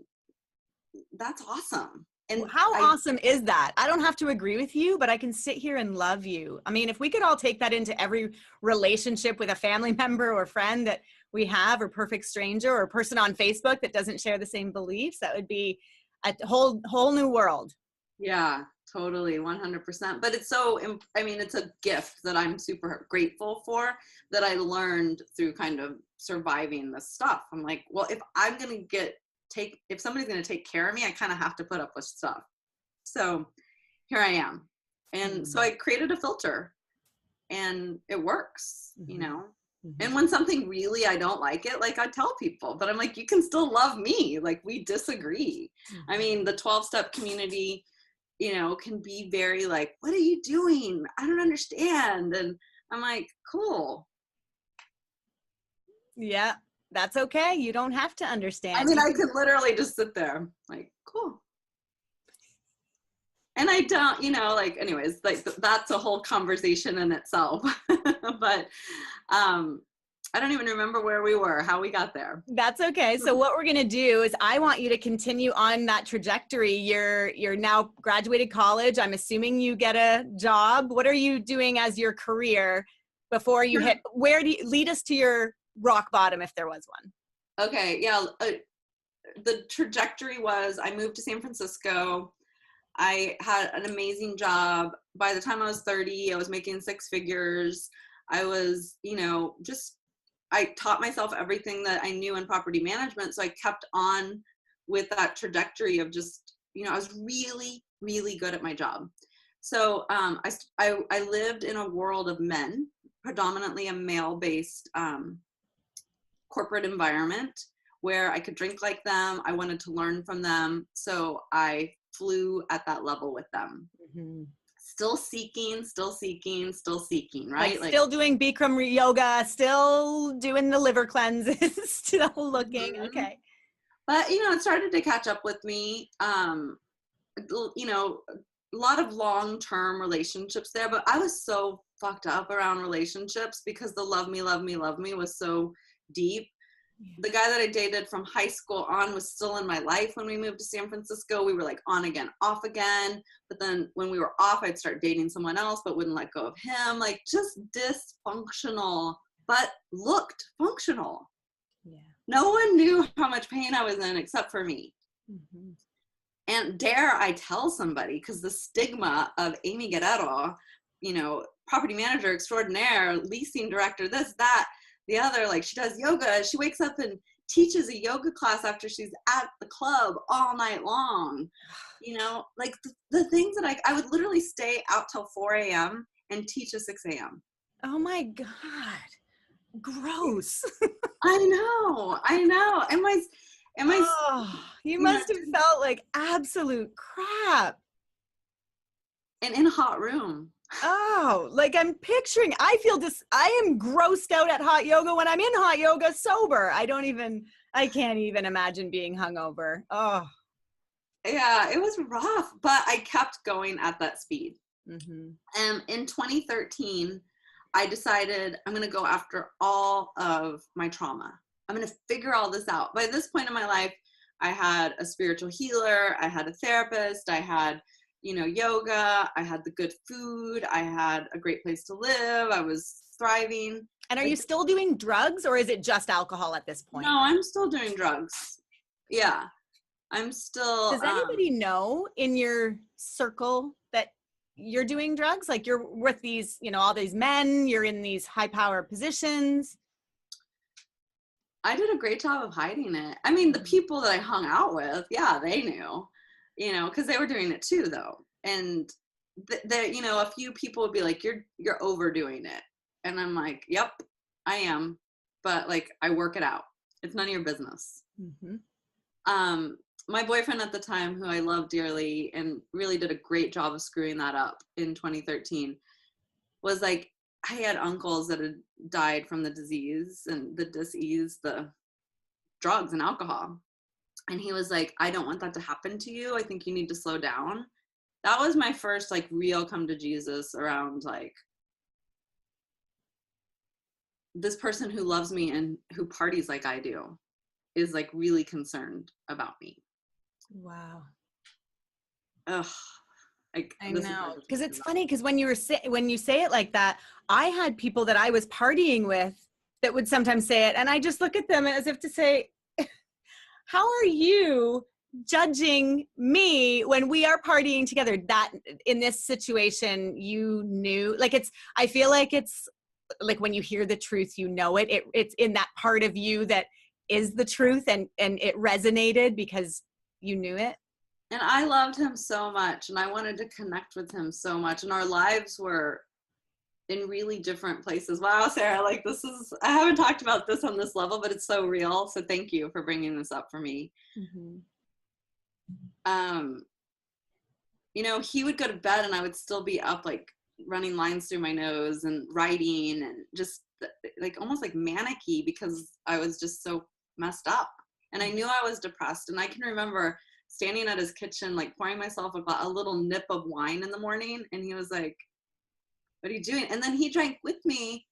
that's awesome. And How awesome is that? I don't have to agree with you, but I can sit here and love you. I mean, if we could all take that into every relationship with a family member or friend that we have, or perfect stranger, or person on Facebook that doesn't share the same beliefs, that would be a whole new world. Yeah, totally, 100%. But it's so, I mean, it's a gift that I'm super grateful for, that I learned through kind of surviving this stuff. I'm like, well, if I'm going to if somebody's going to take care of me, I kind of have to put up with stuff. So here I am. And so I created a filter, and it works, you know? And when something really, I don't like it, like I tell people, but I'm like, you can still love me. Like, we disagree. I mean, the 12-step community, you know, can be very like, what are you doing? I don't understand. And I'm like, cool. Yeah, that's okay. You don't have to understand. I mean, I could literally just sit there like, cool. And I don't, you know, like, anyways, like that's a whole conversation in itself. But I don't even remember where we were, how we got there. That's okay. So what we're going to do is I want you to continue on that trajectory. You're now graduated college. I'm assuming you get a job. What are you doing as your career before you hit, where do you lead us to your rock bottom, if there was one? Okay. Yeah. The trajectory was, I moved to San Francisco. I had an amazing job. By the time I was 30, I was making 6 figures. I was, you know, I taught myself everything that I knew in property management. So I kept on with that trajectory of just, you know, I was really, really good at my job. So I lived in a world of men, predominantly a male-based corporate environment where I could drink like them. I wanted to learn from them. So I flew at that level with them. Still seeking, right? Like still doing Bikram yoga, still doing the liver cleanses, still looking. Okay. But, you know, it started to catch up with me. You know, a lot of long-term relationships there, but I was so fucked up around relationships because the love me was so deep. The guy that I dated from high school on was still in my life when we moved to San Francisco. We were like on again, off again. But then when we were off, I'd start dating someone else, but wouldn't let go of him. Like, just dysfunctional, but looked functional. Yeah. No one knew how much pain I was in except for me. And dare I tell somebody, because the stigma of Amy Guerrerro, you know, property manager extraordinaire, leasing director, this, that, the other, like, she does yoga. She wakes up and teaches a yoga class after she's at the club all night long. You know, like the things that I would literally stay out till 4 a.m. and teach at 6 a.m. Oh my God. Gross. I know. You must have felt like absolute crap. And in a hot room. Oh, like I'm picturing, I am grossed out at hot yoga when I'm in hot yoga sober. I can't even imagine being hungover. Oh. Yeah, it was rough, but I kept going at that speed. And in 2013, I decided I'm going to go after all of my trauma. I'm going to figure all this out. By this point in my life, I had a spiritual healer. I had a therapist. I had, you know, yoga. I had the good food. I had a great place to live. I was thriving. And are you still doing drugs, or is it just alcohol at this point? No, I'm still doing drugs. Yeah, I'm still. Does anybody know in your circle that you're doing drugs? Like you're with these, you know, all these men, you're in these high power positions. I did a great job of hiding it. I mean, the people that I hung out with, yeah, they knew. You know, because they were doing it too, though. And you know, a few people would be like, you're overdoing it. And I'm like, yep, I am. But like, I work it out. It's none of your business. My boyfriend at the time, who I love dearly and really did a great job of screwing that up in 2013, was like, I had uncles that had died from the disease and the disease, the drugs and alcohol. And he was like, I don't want that to happen to you. I think you need to slow down. That was my first like real come to Jesus around like this person who loves me and who parties like I do is like really concerned about me. Wow. Ugh. Like, I this is know. hard to Because talk it's about. funny, because when you say it like that, I had people that I was partying with that would sometimes say it, and I just look at them as if to say, how are you judging me when we are partying together? That in this situation, you knew, like, I feel like it's like when you hear the truth, you know it's in that part of you that is the truth, and it resonated because you knew it. And I loved him so much, and I wanted to connect with him so much, and our lives were in really different places. Wow, Sarah, like I haven't talked about this on this level, but it's so real. So thank you for bringing this up for me. Mm-hmm. You know, he would go to bed and I would still be up, like running lines through my nose and writing, and just like almost like manic-y, because I was just so messed up. And I knew I was depressed. And I can remember standing at his kitchen, like pouring myself a little nip of wine in the morning. And he was like, what are you doing? And then he drank with me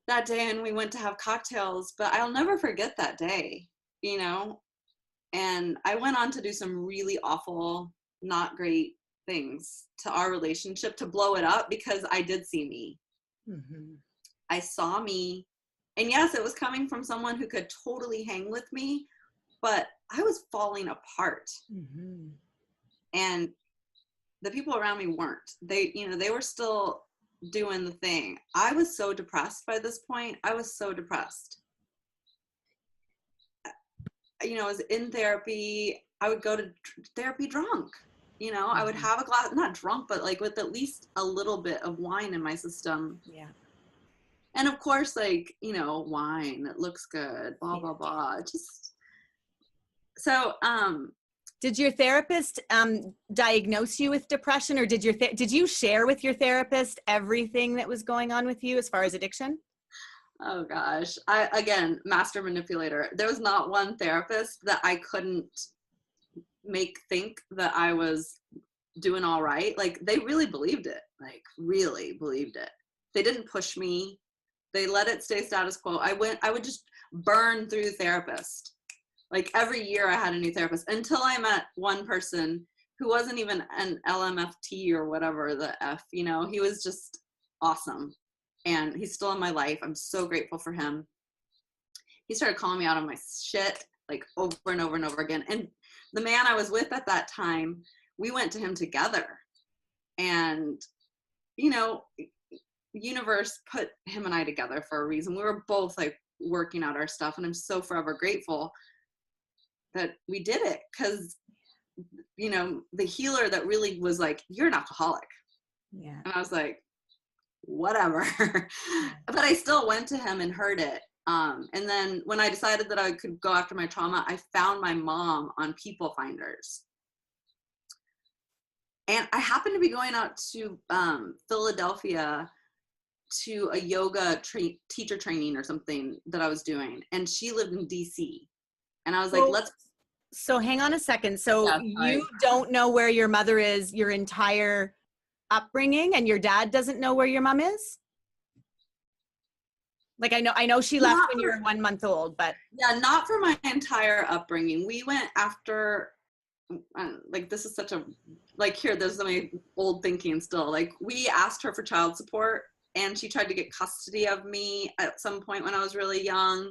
that day, and we went to have cocktails. But I'll never forget that day, you know? And I went on to do some really awful, not great things to our relationship to blow it up, because I did see me. Mm-hmm. I saw me. And yes, it was coming from someone who could totally hang with me, but I was falling apart. Mm-hmm. And the people around me weren't. They were still doing the thing. I was so depressed by this point. I was so depressed. You know, I was in therapy. I would go to therapy drunk. You know, I would have a glass, not drunk, but like with at least a little bit of wine in my system. Yeah. And of course, like, you know, wine, it looks good, blah, blah, blah. Just, so, did your therapist diagnose you with depression, or did you share with your therapist everything that was going on with you as far as addiction? oh gosh, again, master manipulator. There was not one therapist that I couldn't make think that I was doing all right. Like, they really believed it, like really believed it. They didn't push me. They let it stay status quo. I would just burn through therapists. Like every year I had a new therapist, until I met one person who wasn't even an LMFT or whatever the F, you know, he was just awesome. And he's still in my life. I'm so grateful for him. He started calling me out on my shit, like over and over and over again. And the man I was with at that time, we went to him together. And, you know, universe put him and I together for a reason. We were both like working out our stuff, and I'm so forever grateful that we did it, because, you know, the healer that really was like, you're an alcoholic. Yeah. And I was like, whatever. But I still went to him and heard it. And then when I decided that I could go after my trauma, I found my mom on People Finders. And I happened to be going out to Philadelphia to a yoga teacher training or something that I was doing. And she lived in DC. And I was like, So hang on a second. So you don't know where your mother is your entire upbringing, and your dad doesn't know where your mom is? Like, I know she left when you were 1 month old, but. Yeah, not for my entire upbringing. We went after, like, this is such a, like, here, there's my old thinking still. Like, we asked her for child support, and she tried to get custody of me at some point when I was really young.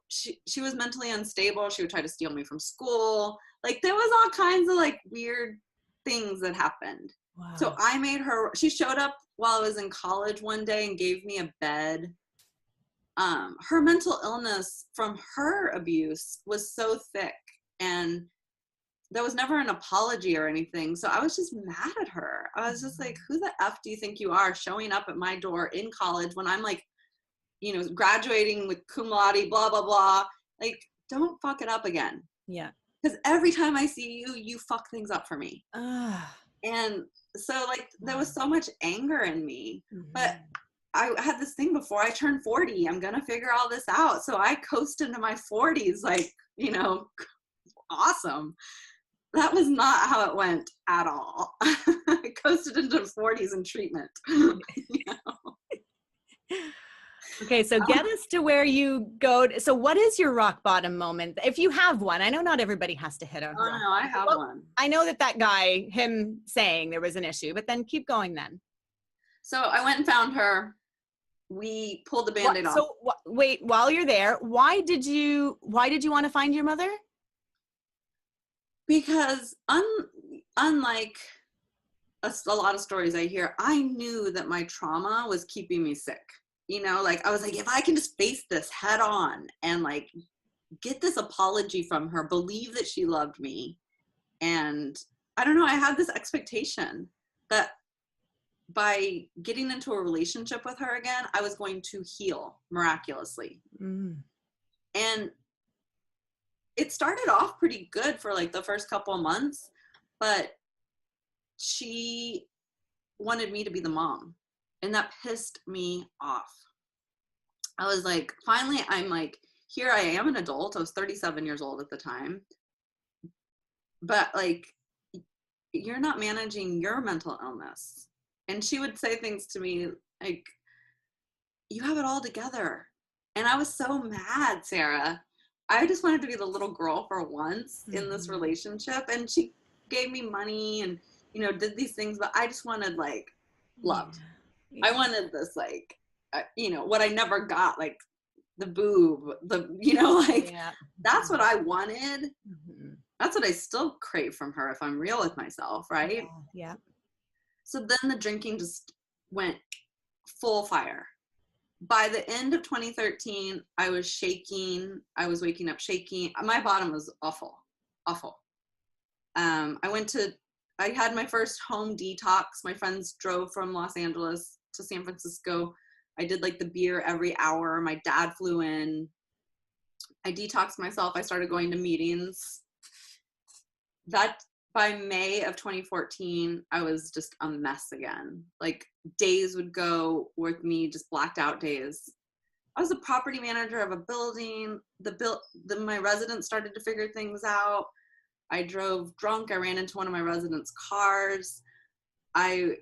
She was mentally unstable. She would try to steal me from school. Like, there was all kinds of like weird things that happened. Wow. So I made her, she showed up while I was in college one day and gave me a bed. Her mental illness from her abuse was so thick, and there was never an apology or anything. So I was just mad at her. I was just like, who the F do you think you are, showing up at my door in college when I'm like, you know, graduating with cum laude, blah, blah, blah. Like, don't fuck it up again. Yeah. Because every time I see you, you fuck things up for me. And so, like, there was so much anger in me. But I had this thing before I turned 40. I'm going to figure all this out. So I coast into my 40s, like, you know, awesome. That was not how it went at all. I coasted into 40s in treatment. You know? Okay, so get us to where you go. So what is your rock bottom moment? If you have one, I know not everybody has to hit a Oh rock no, I bottom. have Well, one. I know that guy, him saying there was an issue, but then keep going then. So I went and found her. We pulled the Band-Aid off. So wait, while you're there, why did you want to find your mother? Because unlike a lot of stories I hear, I knew that my trauma was keeping me sick. You know, like I was like, if I can just face this head on and like get this apology from her, believe that she loved me. And I don't know, I had this expectation that by getting into a relationship with her again, I was going to heal miraculously. And it started off pretty good for like the first couple of months, but she wanted me to be the mom, and that pissed me off. I was like, finally, I'm like, here I am, an adult. I was 37 years old at the time, but like, you're not managing your mental illness. And she would say things to me like, you have it all together. And I was so mad, Sarah. I just wanted to be the little girl for once in this relationship. And she gave me money and, you know, did these things, but I just wanted like love. I wanted this, like, you know, what I never got, like the boob, you know, like that's what I wanted. That's what I still crave from her if I'm real with myself, right? Yeah. So then the drinking just went full fire. By the end of 2013, I was shaking. I was waking up shaking. My bottom was awful. I had my first home detox. My friends drove from Los Angeles to San Francisco. I did like the beer every hour. My dad flew in. I detoxed myself. I started going to meetings. That by May of 2014, I was just a mess again. Like days would go with me, just blacked out days. I was a property manager of a building. My residents started to figure things out. I drove drunk. I ran into one of my residents' cars. I,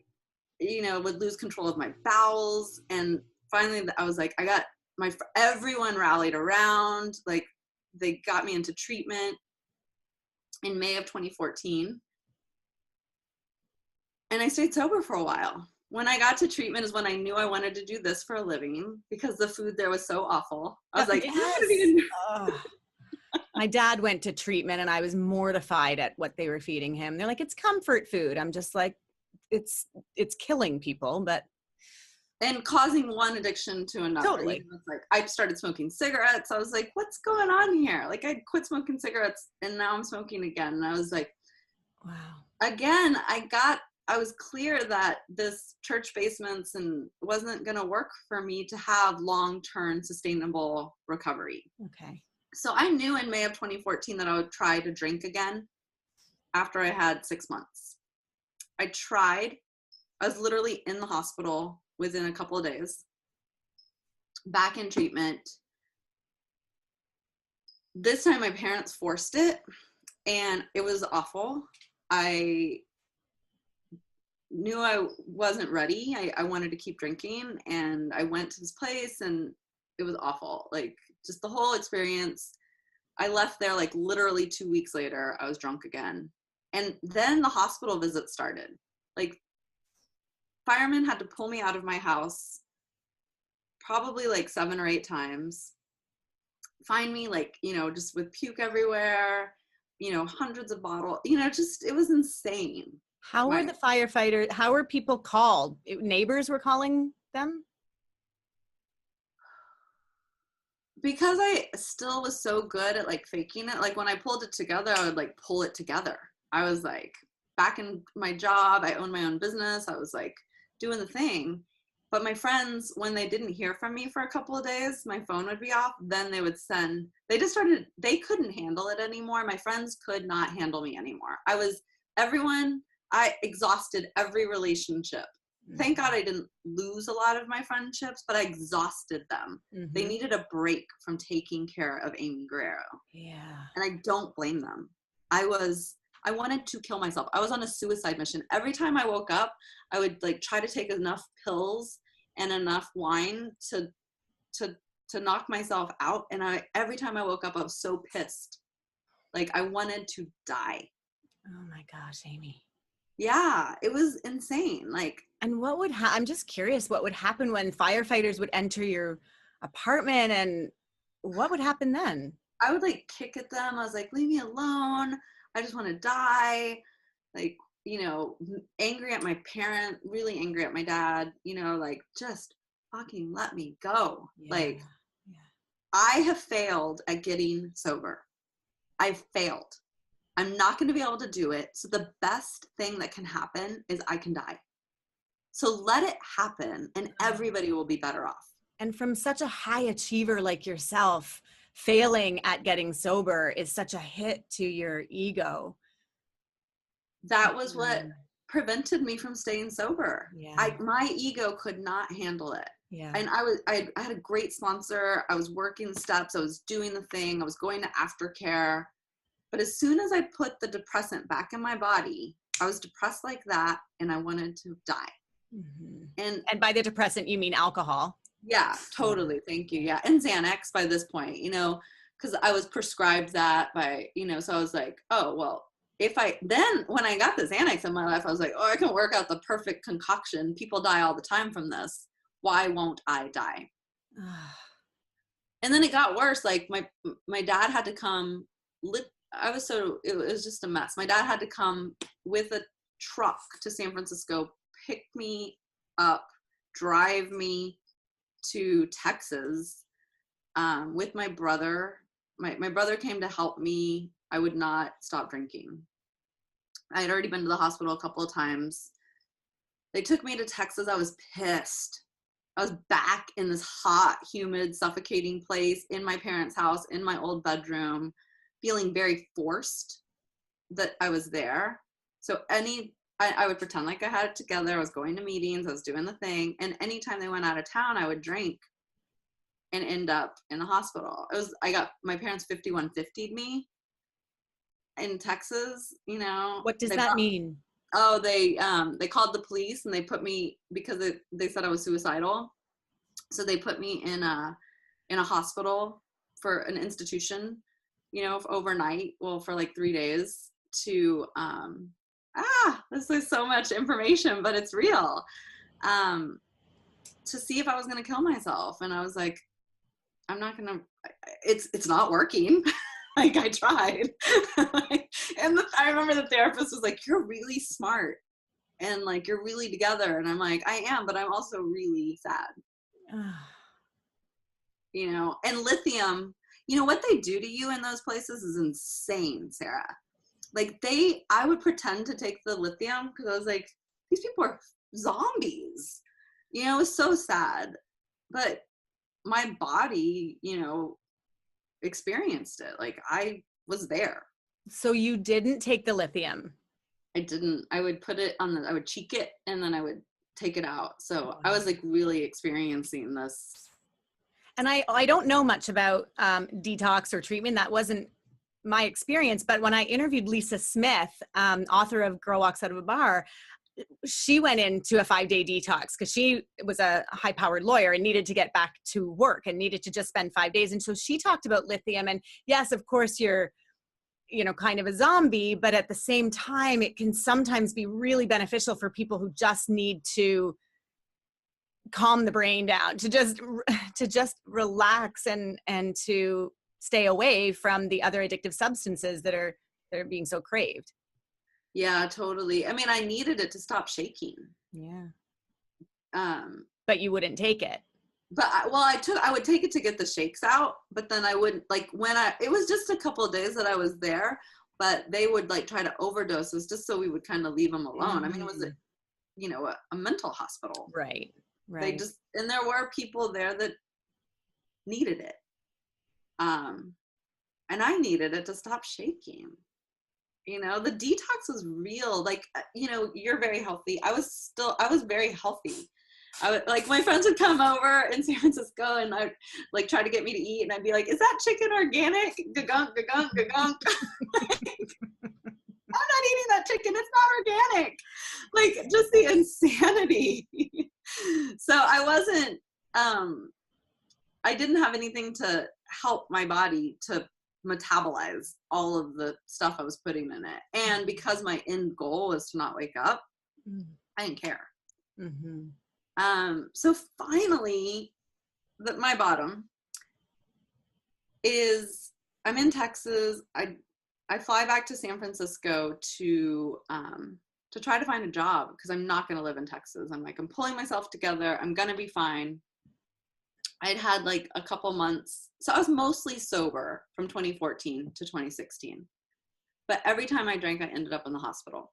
you know, would lose control of my bowels. And finally I was like, everyone rallied around. Like they got me into treatment in May of 2014. And I stayed sober for a while. When I got to treatment is when I knew I wanted to do this for a living because the food there was so awful. I was like, my dad went to treatment and I was mortified at what they were feeding him. They're like, it's comfort food. I'm just like, it's killing people, but. And causing one addiction to another. Totally. It's like I started smoking cigarettes. I was like, what's going on here? Like I quit smoking cigarettes and now I'm smoking again. And I was like, wow. Again, I was clear that this church basements and wasn't going to work for me to have long-term sustainable recovery. Okay. So I knew in May of 2014 that I would try to drink again after I had 6 months. I tried. I was literally in the hospital within a couple of days, back in treatment. This time my parents forced it and it was awful. I knew I wasn't ready. I wanted to keep drinking and I went to this place and it was awful. Like just the whole experience. I left there like literally 2 weeks later, I was drunk again. And then the hospital visit started. Like firemen had to pull me out of my house probably like 7 or 8 times, find me like, you know, just with puke everywhere, you know, hundreds of bottles, you know, just, it was insane. How were the firefighters, how were people called? Neighbors were calling them? Because I still was so good at like faking it. Like when I pulled it together, I would like pull it together. I was like back in my job. I owned my own business. I was like doing the thing. But my friends, when they didn't hear from me for a couple of days, my phone would be off. Then they would send, they couldn't handle it anymore. My friends could not handle me anymore. I exhausted every relationship. Thank God I didn't lose a lot of my friendships, but I exhausted them. Mm-hmm. They needed a break from taking care of Amy Guerrero. Yeah. And I don't blame them. I wanted to kill myself. I was on a suicide mission. Every time I woke up, I would like try to take enough pills and enough wine to to knock myself out. And every time I woke up, I was so pissed. Like I wanted to die. Oh my gosh, Amy. Yeah, it was insane. Like, and what would I'm just curious what would happen when firefighters would enter your apartment, and what would happen then? I would like kick at them. I was like, leave me alone. I just want to die. Like, you know, angry at my parent, really angry at my dad, you know, like just fucking let me go. Like, I have failed at getting sober. I've failed. I'm not going to be able to do it. So the best thing that can happen is I can die. So let it happen and everybody will be better off. And from such a high achiever like yourself, failing at getting sober is such a hit to your ego. That was what prevented me from staying sober. My ego could not handle it. And I had a great sponsor. I was working the steps. I was doing the thing. I was going to aftercare. But as soon as I put the depressant back in my body, I was depressed like that and I wanted to die. And by the depressant, you mean alcohol? Yeah, totally. Thank you. Yeah. And Xanax by this point, you know, because I was prescribed that by, you know, so I was like, oh, well, when I got the Xanax in my life, I was like, oh, I can work out the perfect concoction. People die all the time from this. Why won't I die? And then it got worse. Like my dad had to come, it was just a mess. My dad had to come with a truck to San Francisco, pick me up, drive me to Texas with my brother. My brother came to help me. I would not stop drinking. I had already been to the hospital a couple of times. They took me to Texas. I was pissed. I was back in this hot, humid, suffocating place in my parents' house, in my old bedroom, feeling very forced that I was there. So I would pretend like I had it together. I was going to meetings. I was doing the thing. And anytime they went out of town, I would drink and end up in the hospital. I got my parents 5150'd me in Texas, you know. What does that mean? Oh, they called the police and they put me, because they said I was suicidal. So they put me in a hospital for an institution, you know, overnight. Well, for like 3 days to, this is so much information, but it's real. To see if I was going to kill myself. And I was like, I'm not going to, it's not working. Like I tried. And I remember the therapist was like, you're really smart and like, you're really together. And I'm like, I am, but I'm also really sad. You know, and lithium, you know, what they do to you in those places is insane, Sarah. Like I would pretend to take the lithium because I was like, these people are zombies. You know, it was so sad. But my body, you know, experienced it. Like I was there. So you didn't take the lithium? I didn't. I would put it I would cheek it and then I would take it out. So I was like really experiencing this. And I don't know much about detox or treatment. That wasn't my experience. But when I interviewed Lisa Smith, author of Girl Walks Out of a Bar, she went into a 5-day detox because she was a high-powered lawyer and needed to get back to work and needed to just spend 5 days. And so she talked about lithium. And yes, of course, you're, you know, kind of a zombie, but at the same time, it can sometimes be really beneficial for people who just need to calm the brain down, to just relax and to stay away from the other addictive substances that are being so craved. Yeah, totally. I mean, I needed it to stop shaking. Yeah. But you wouldn't take it. But I would take it to get the shakes out, but then I wouldn't, like it was just a couple of days that I was there, but they would like try to overdose us just so we would kind of leave them alone. I mean, it was a mental hospital. Right. They just, and there were people there that needed it. And I needed it to stop shaking. You know, the detox was real. Like, you know, you're very healthy. I was very healthy. Like my friends would come over in San Francisco and I'd like try to get me to eat and I'd be like, is that chicken organic? Gagunk, gagunk, gagunk. I'm not eating that chicken. It's not organic. Like just the insanity. So I I didn't have anything to help my body to metabolize all of the stuff I was putting in it. And because my end goal was to not wake up, I didn't care. So finally, my bottom is I'm in Texas. I fly back to San Francisco to try to find a job because I'm not going to live in Texas. I'm like, I'm pulling myself together. I'm going to be fine. I'd had like a couple months. So I was mostly sober from 2014 to 2016. But every time I drank, I ended up in the hospital.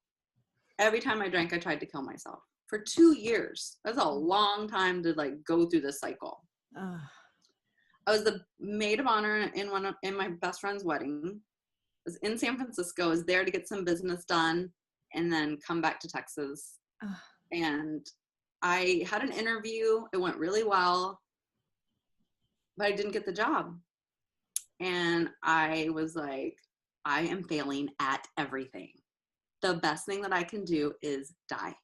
Every time I drank, I tried to kill myself for 2 years. That's a long time to like go through this cycle. I was the maid of honor in my best friend's wedding. I was in San Francisco. I was there to get some business done and then come back to Texas. And I had an interview. It went really well, but I didn't get the job. And I was like, I am failing at everything. The best thing that I can do is die.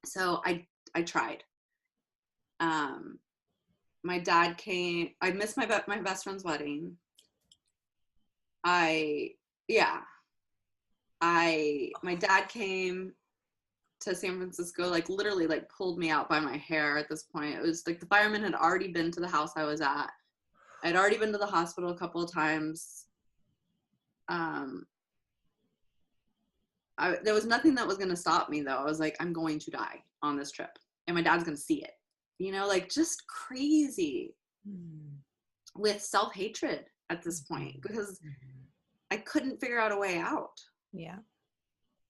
So I tried. My dad came. I missed my best friend's wedding. My dad came to San Francisco, like literally like pulled me out by my hair at this point. It was like the firemen had already been to the house I was at. I'd already been to the hospital a couple of times. There was nothing that was going to stop me though. I was like, I'm going to die on this trip and my dad's going to see it, you know, like just crazy with self-hatred at this point because I couldn't figure out a way out. Yeah.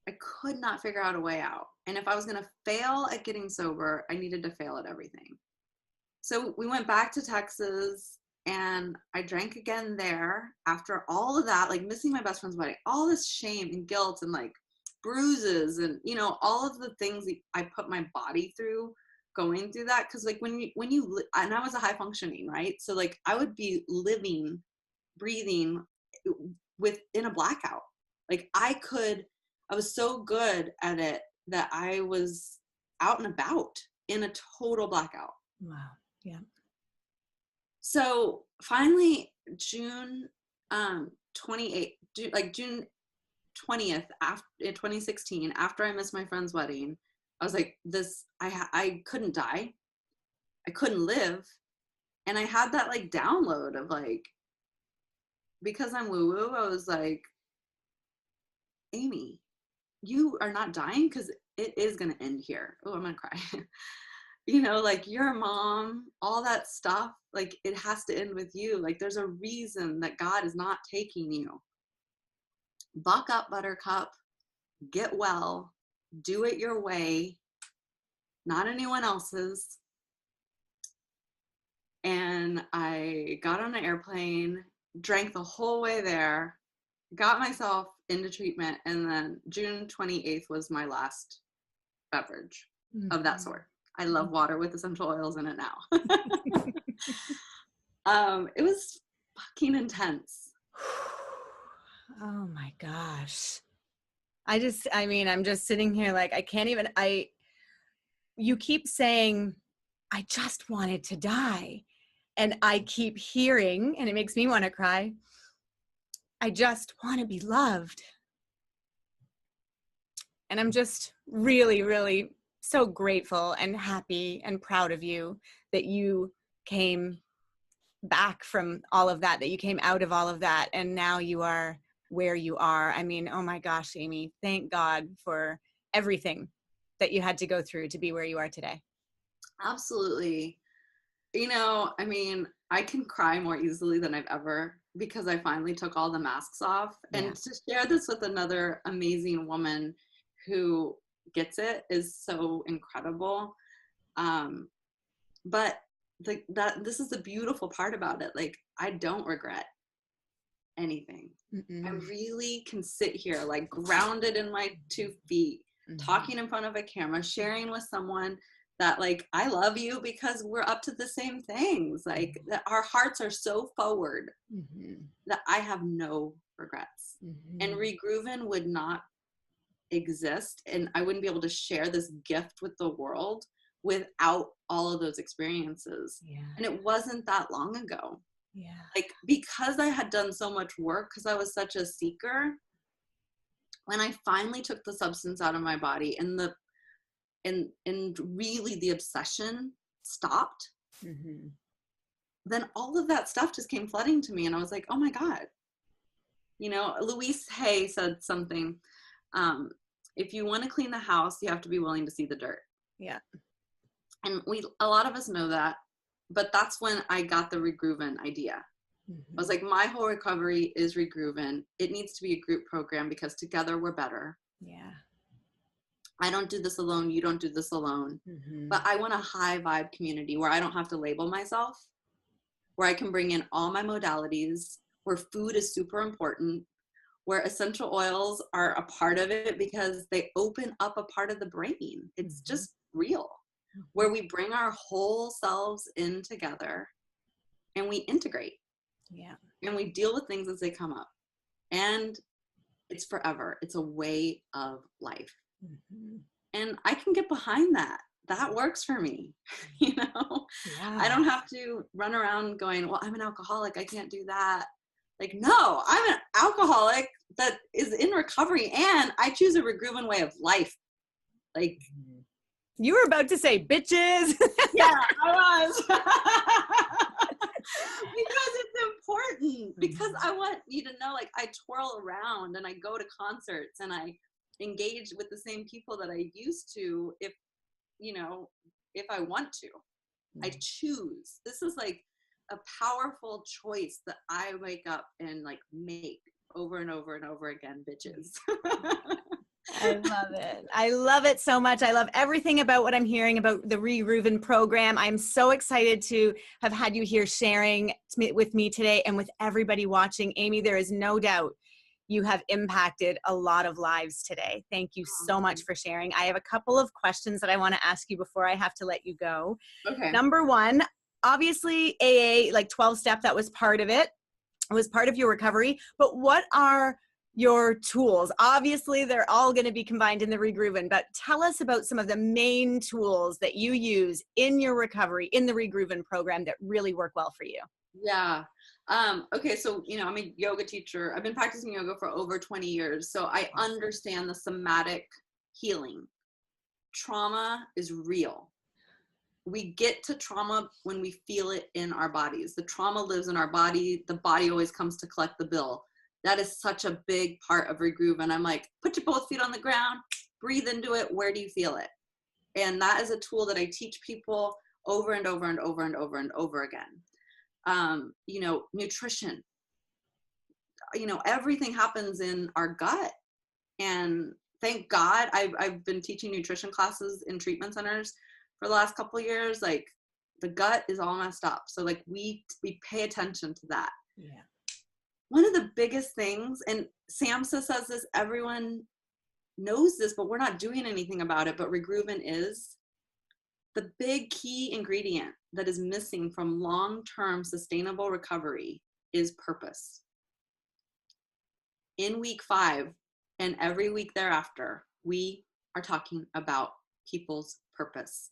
I could not figure out a way out. And if I was going to fail at getting sober, I needed to fail at everything. So we went back to Texas and I drank again there after all of that, like missing my best friend's wedding, all this shame and guilt and like bruises and, you know, all of the things that I put my body through going through that. Cause like when you, and I was a high functioning, right? So like I would be living, breathing in a blackout. Like I was so good at it that I was out and about in a total blackout. Wow. Yeah. So finally, June 28th, June 20th, after 2016, after I missed my friend's wedding, I was like, I couldn't die. I couldn't live. And I had that like download of like, because I'm woo-woo, I was like, Amy, you are not dying because it is going to end here. Oh, I'm going to cry. You know, like your mom, all that stuff, like it has to end with you. Like there's a reason that God is not taking you. Buck up, Buttercup. Get well. Do it your way, not anyone else's. And I got on an airplane, drank the whole way there, got myself into treatment, and then June 28th was my last beverage of that sort. I love water with essential oils in it now. It was fucking intense. Oh my gosh. I'm just sitting here like, I can't even, you keep saying, I just wanted to die. And I keep hearing, and it makes me want to cry, I just want to be loved. And I'm just really, really so grateful and happy and proud of you that you came back from all of that you came out of all of that, and now you are where you are. I mean, oh my gosh, Amy, thank God for everything that you had to go through to be where you are today. Absolutely. You know, I mean, I can cry more easily than I've ever because I finally took all the masks off. Yeah. And to share this with another amazing woman who gets it is so incredible. But this is the beautiful part about it. Like, I don't regret anything. I really can sit here like grounded in my 2 feet, talking in front of a camera, sharing with someone that like, I love you because we're up to the same things. Like that our hearts are so forward that I have no regrets. And Regrooven would not exist, and I wouldn't be able to share this gift with the world without all of those experiences. Yeah. And it wasn't that long ago. Yeah. Like, because I had done so much work, because I was such a seeker, when I finally took the substance out of my body and really the obsession stopped, then all of that stuff just came flooding to me. And I was like, oh my God. You know, Louise Hay said something, if you want to clean the house, you have to be willing to see the dirt. Yeah. And a lot of us know that, but that's when I got the Regrooven idea. I was like, my whole recovery is Regrooven. It needs to be a group program because together we're better. Yeah. I don't do this alone. You don't do this alone. But I want a high vibe community where I don't have to label myself, where I can bring in all my modalities, where food is super important, where essential oils are a part of it because they open up a part of the brain. It's just real. Where we bring our whole selves in together and we integrate. Yeah. And we deal with things as they come up. And it's forever. It's a way of life. And I can get behind that. That works for me. You know, I don't have to run around going, well, I'm an alcoholic. I can't do that. Like, no, I'm an alcoholic that is in recovery and I choose a Regrooven way of life. Like, you were about to say bitches. Yeah, I was. Because it's important. Because I want you to know, like, I twirl around and I go to concerts and I engage with the same people that I used to if I want to. I choose. This is like a powerful choice that I wake up and like make over and over and over again, bitches. I love it. I love it so much. I love everything about what I'm hearing about the Regrooven program. I'm so excited to have had you here sharing with me today and with everybody watching. Amy, there is no doubt you have impacted a lot of lives today. Thank you so much for sharing. I have a couple of questions that I want to ask you before I have to let you go. Okay. Number one, obviously AA, like 12-step, that was part of it. It was part of your recovery. But what are your tools? Obviously, they're all going to be combined in the Regrooven, but tell us about some of the main tools that you use in your recovery, in the Regrooven program that really work well for you. Yeah. Okay. So, I'm a yoga teacher. I've been practicing yoga for over 20 years. So I understand the somatic healing. Trauma is real. We get to trauma when we feel it in our bodies. The trauma lives in our body. The body always comes to collect the bill. That is such a big part of Regrooven. I'm like, put your both feet on the ground, breathe into it. Where do you feel it? And that is a tool that I teach people over and over and over and over and over again. Nutrition, everything happens in our gut. And thank God I've been teaching nutrition classes in treatment centers for the last couple of years. Like, the gut is all messed up. So like we pay attention to that. Yeah. One of the biggest things, and SAMHSA says this, everyone knows this, but we're not doing anything about it, but Regrooven is the big key ingredient that is missing from long-term sustainable recovery is purpose. In week 5 and every week thereafter, we are talking about people's purpose.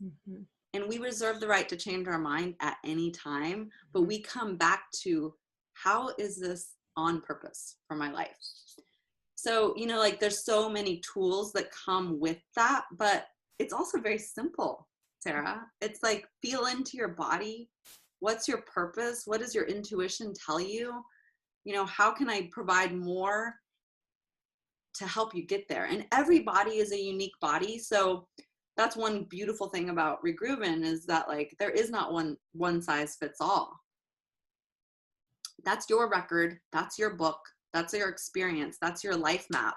And we reserve the right to change our mind at any time, but we come back to, how is this on purpose for my life? So, there's so many tools that come with that, but it's also very simple, Sarah. It's like, feel into your body. What's your purpose? What does your intuition tell you? How can I provide more to help you get there? And every body is a unique body. So that's one beautiful thing about Regrooven, is that like, there is not one size fits all. That's your record. That's your book. That's your experience. That's your life map.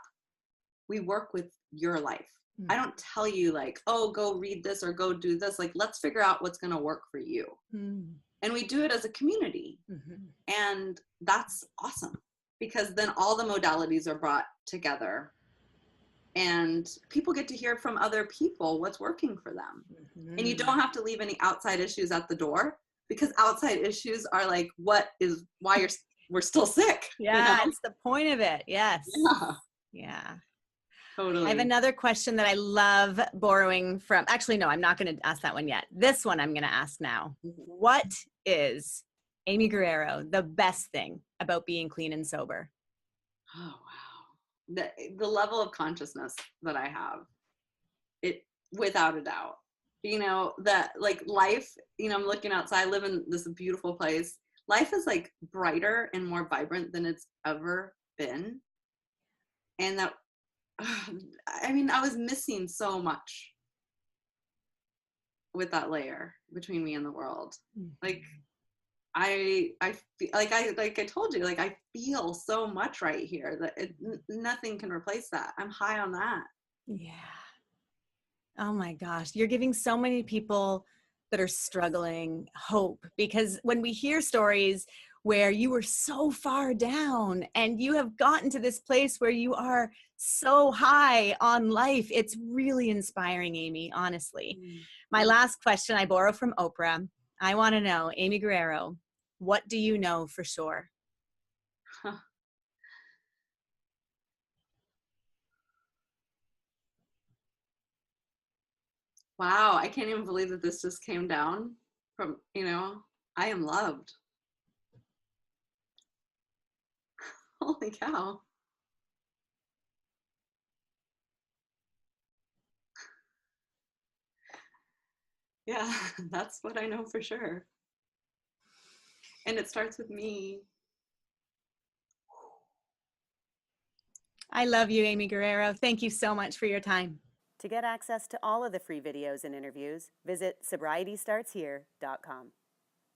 We work with your life. I don't tell you like, oh, go read this or go do this. Like, let's figure out what's going to work for you. And we do it as a community. And that's awesome, because then all the modalities are brought together and people get to hear from other people what's working for them. And you don't have to leave any outside issues at the door, because outside issues are like, why we're still sick. Yeah, it's the point of it. Yes. Yeah. Yeah. Totally. I have another question that I love borrowing from. Actually, no, I'm not going to ask that one yet. This one I'm going to ask now. What is, Amy Guerrero, the best thing about being clean and sober? Oh, wow. The level of consciousness that I have, it, without a doubt. You know, that like life, you know, I'm looking outside, I live in this beautiful place. Life is like brighter and more vibrant than it's ever been. And that, I mean, I was missing so much with that layer between me and the world. Like, I feel like I told you, like I feel so much right here that nothing can replace that. I'm high on that. Yeah. Oh my gosh, you're giving so many people that are struggling hope, because when we hear stories where you were so far down and you have gotten to this place where you are so high on life, it's really inspiring, Amy, honestly. My last question I borrow from Oprah. I want to know, Amy Guerrero, what do you know for sure? Wow, I can't even believe that this just came down from, you know, I am loved. Holy cow. Yeah, that's what I know for sure. And it starts with me. I love you, Amy Guerrero. Thank you so much for your time. To get access to all of the free videos and interviews, visit sobrietystartshere.com.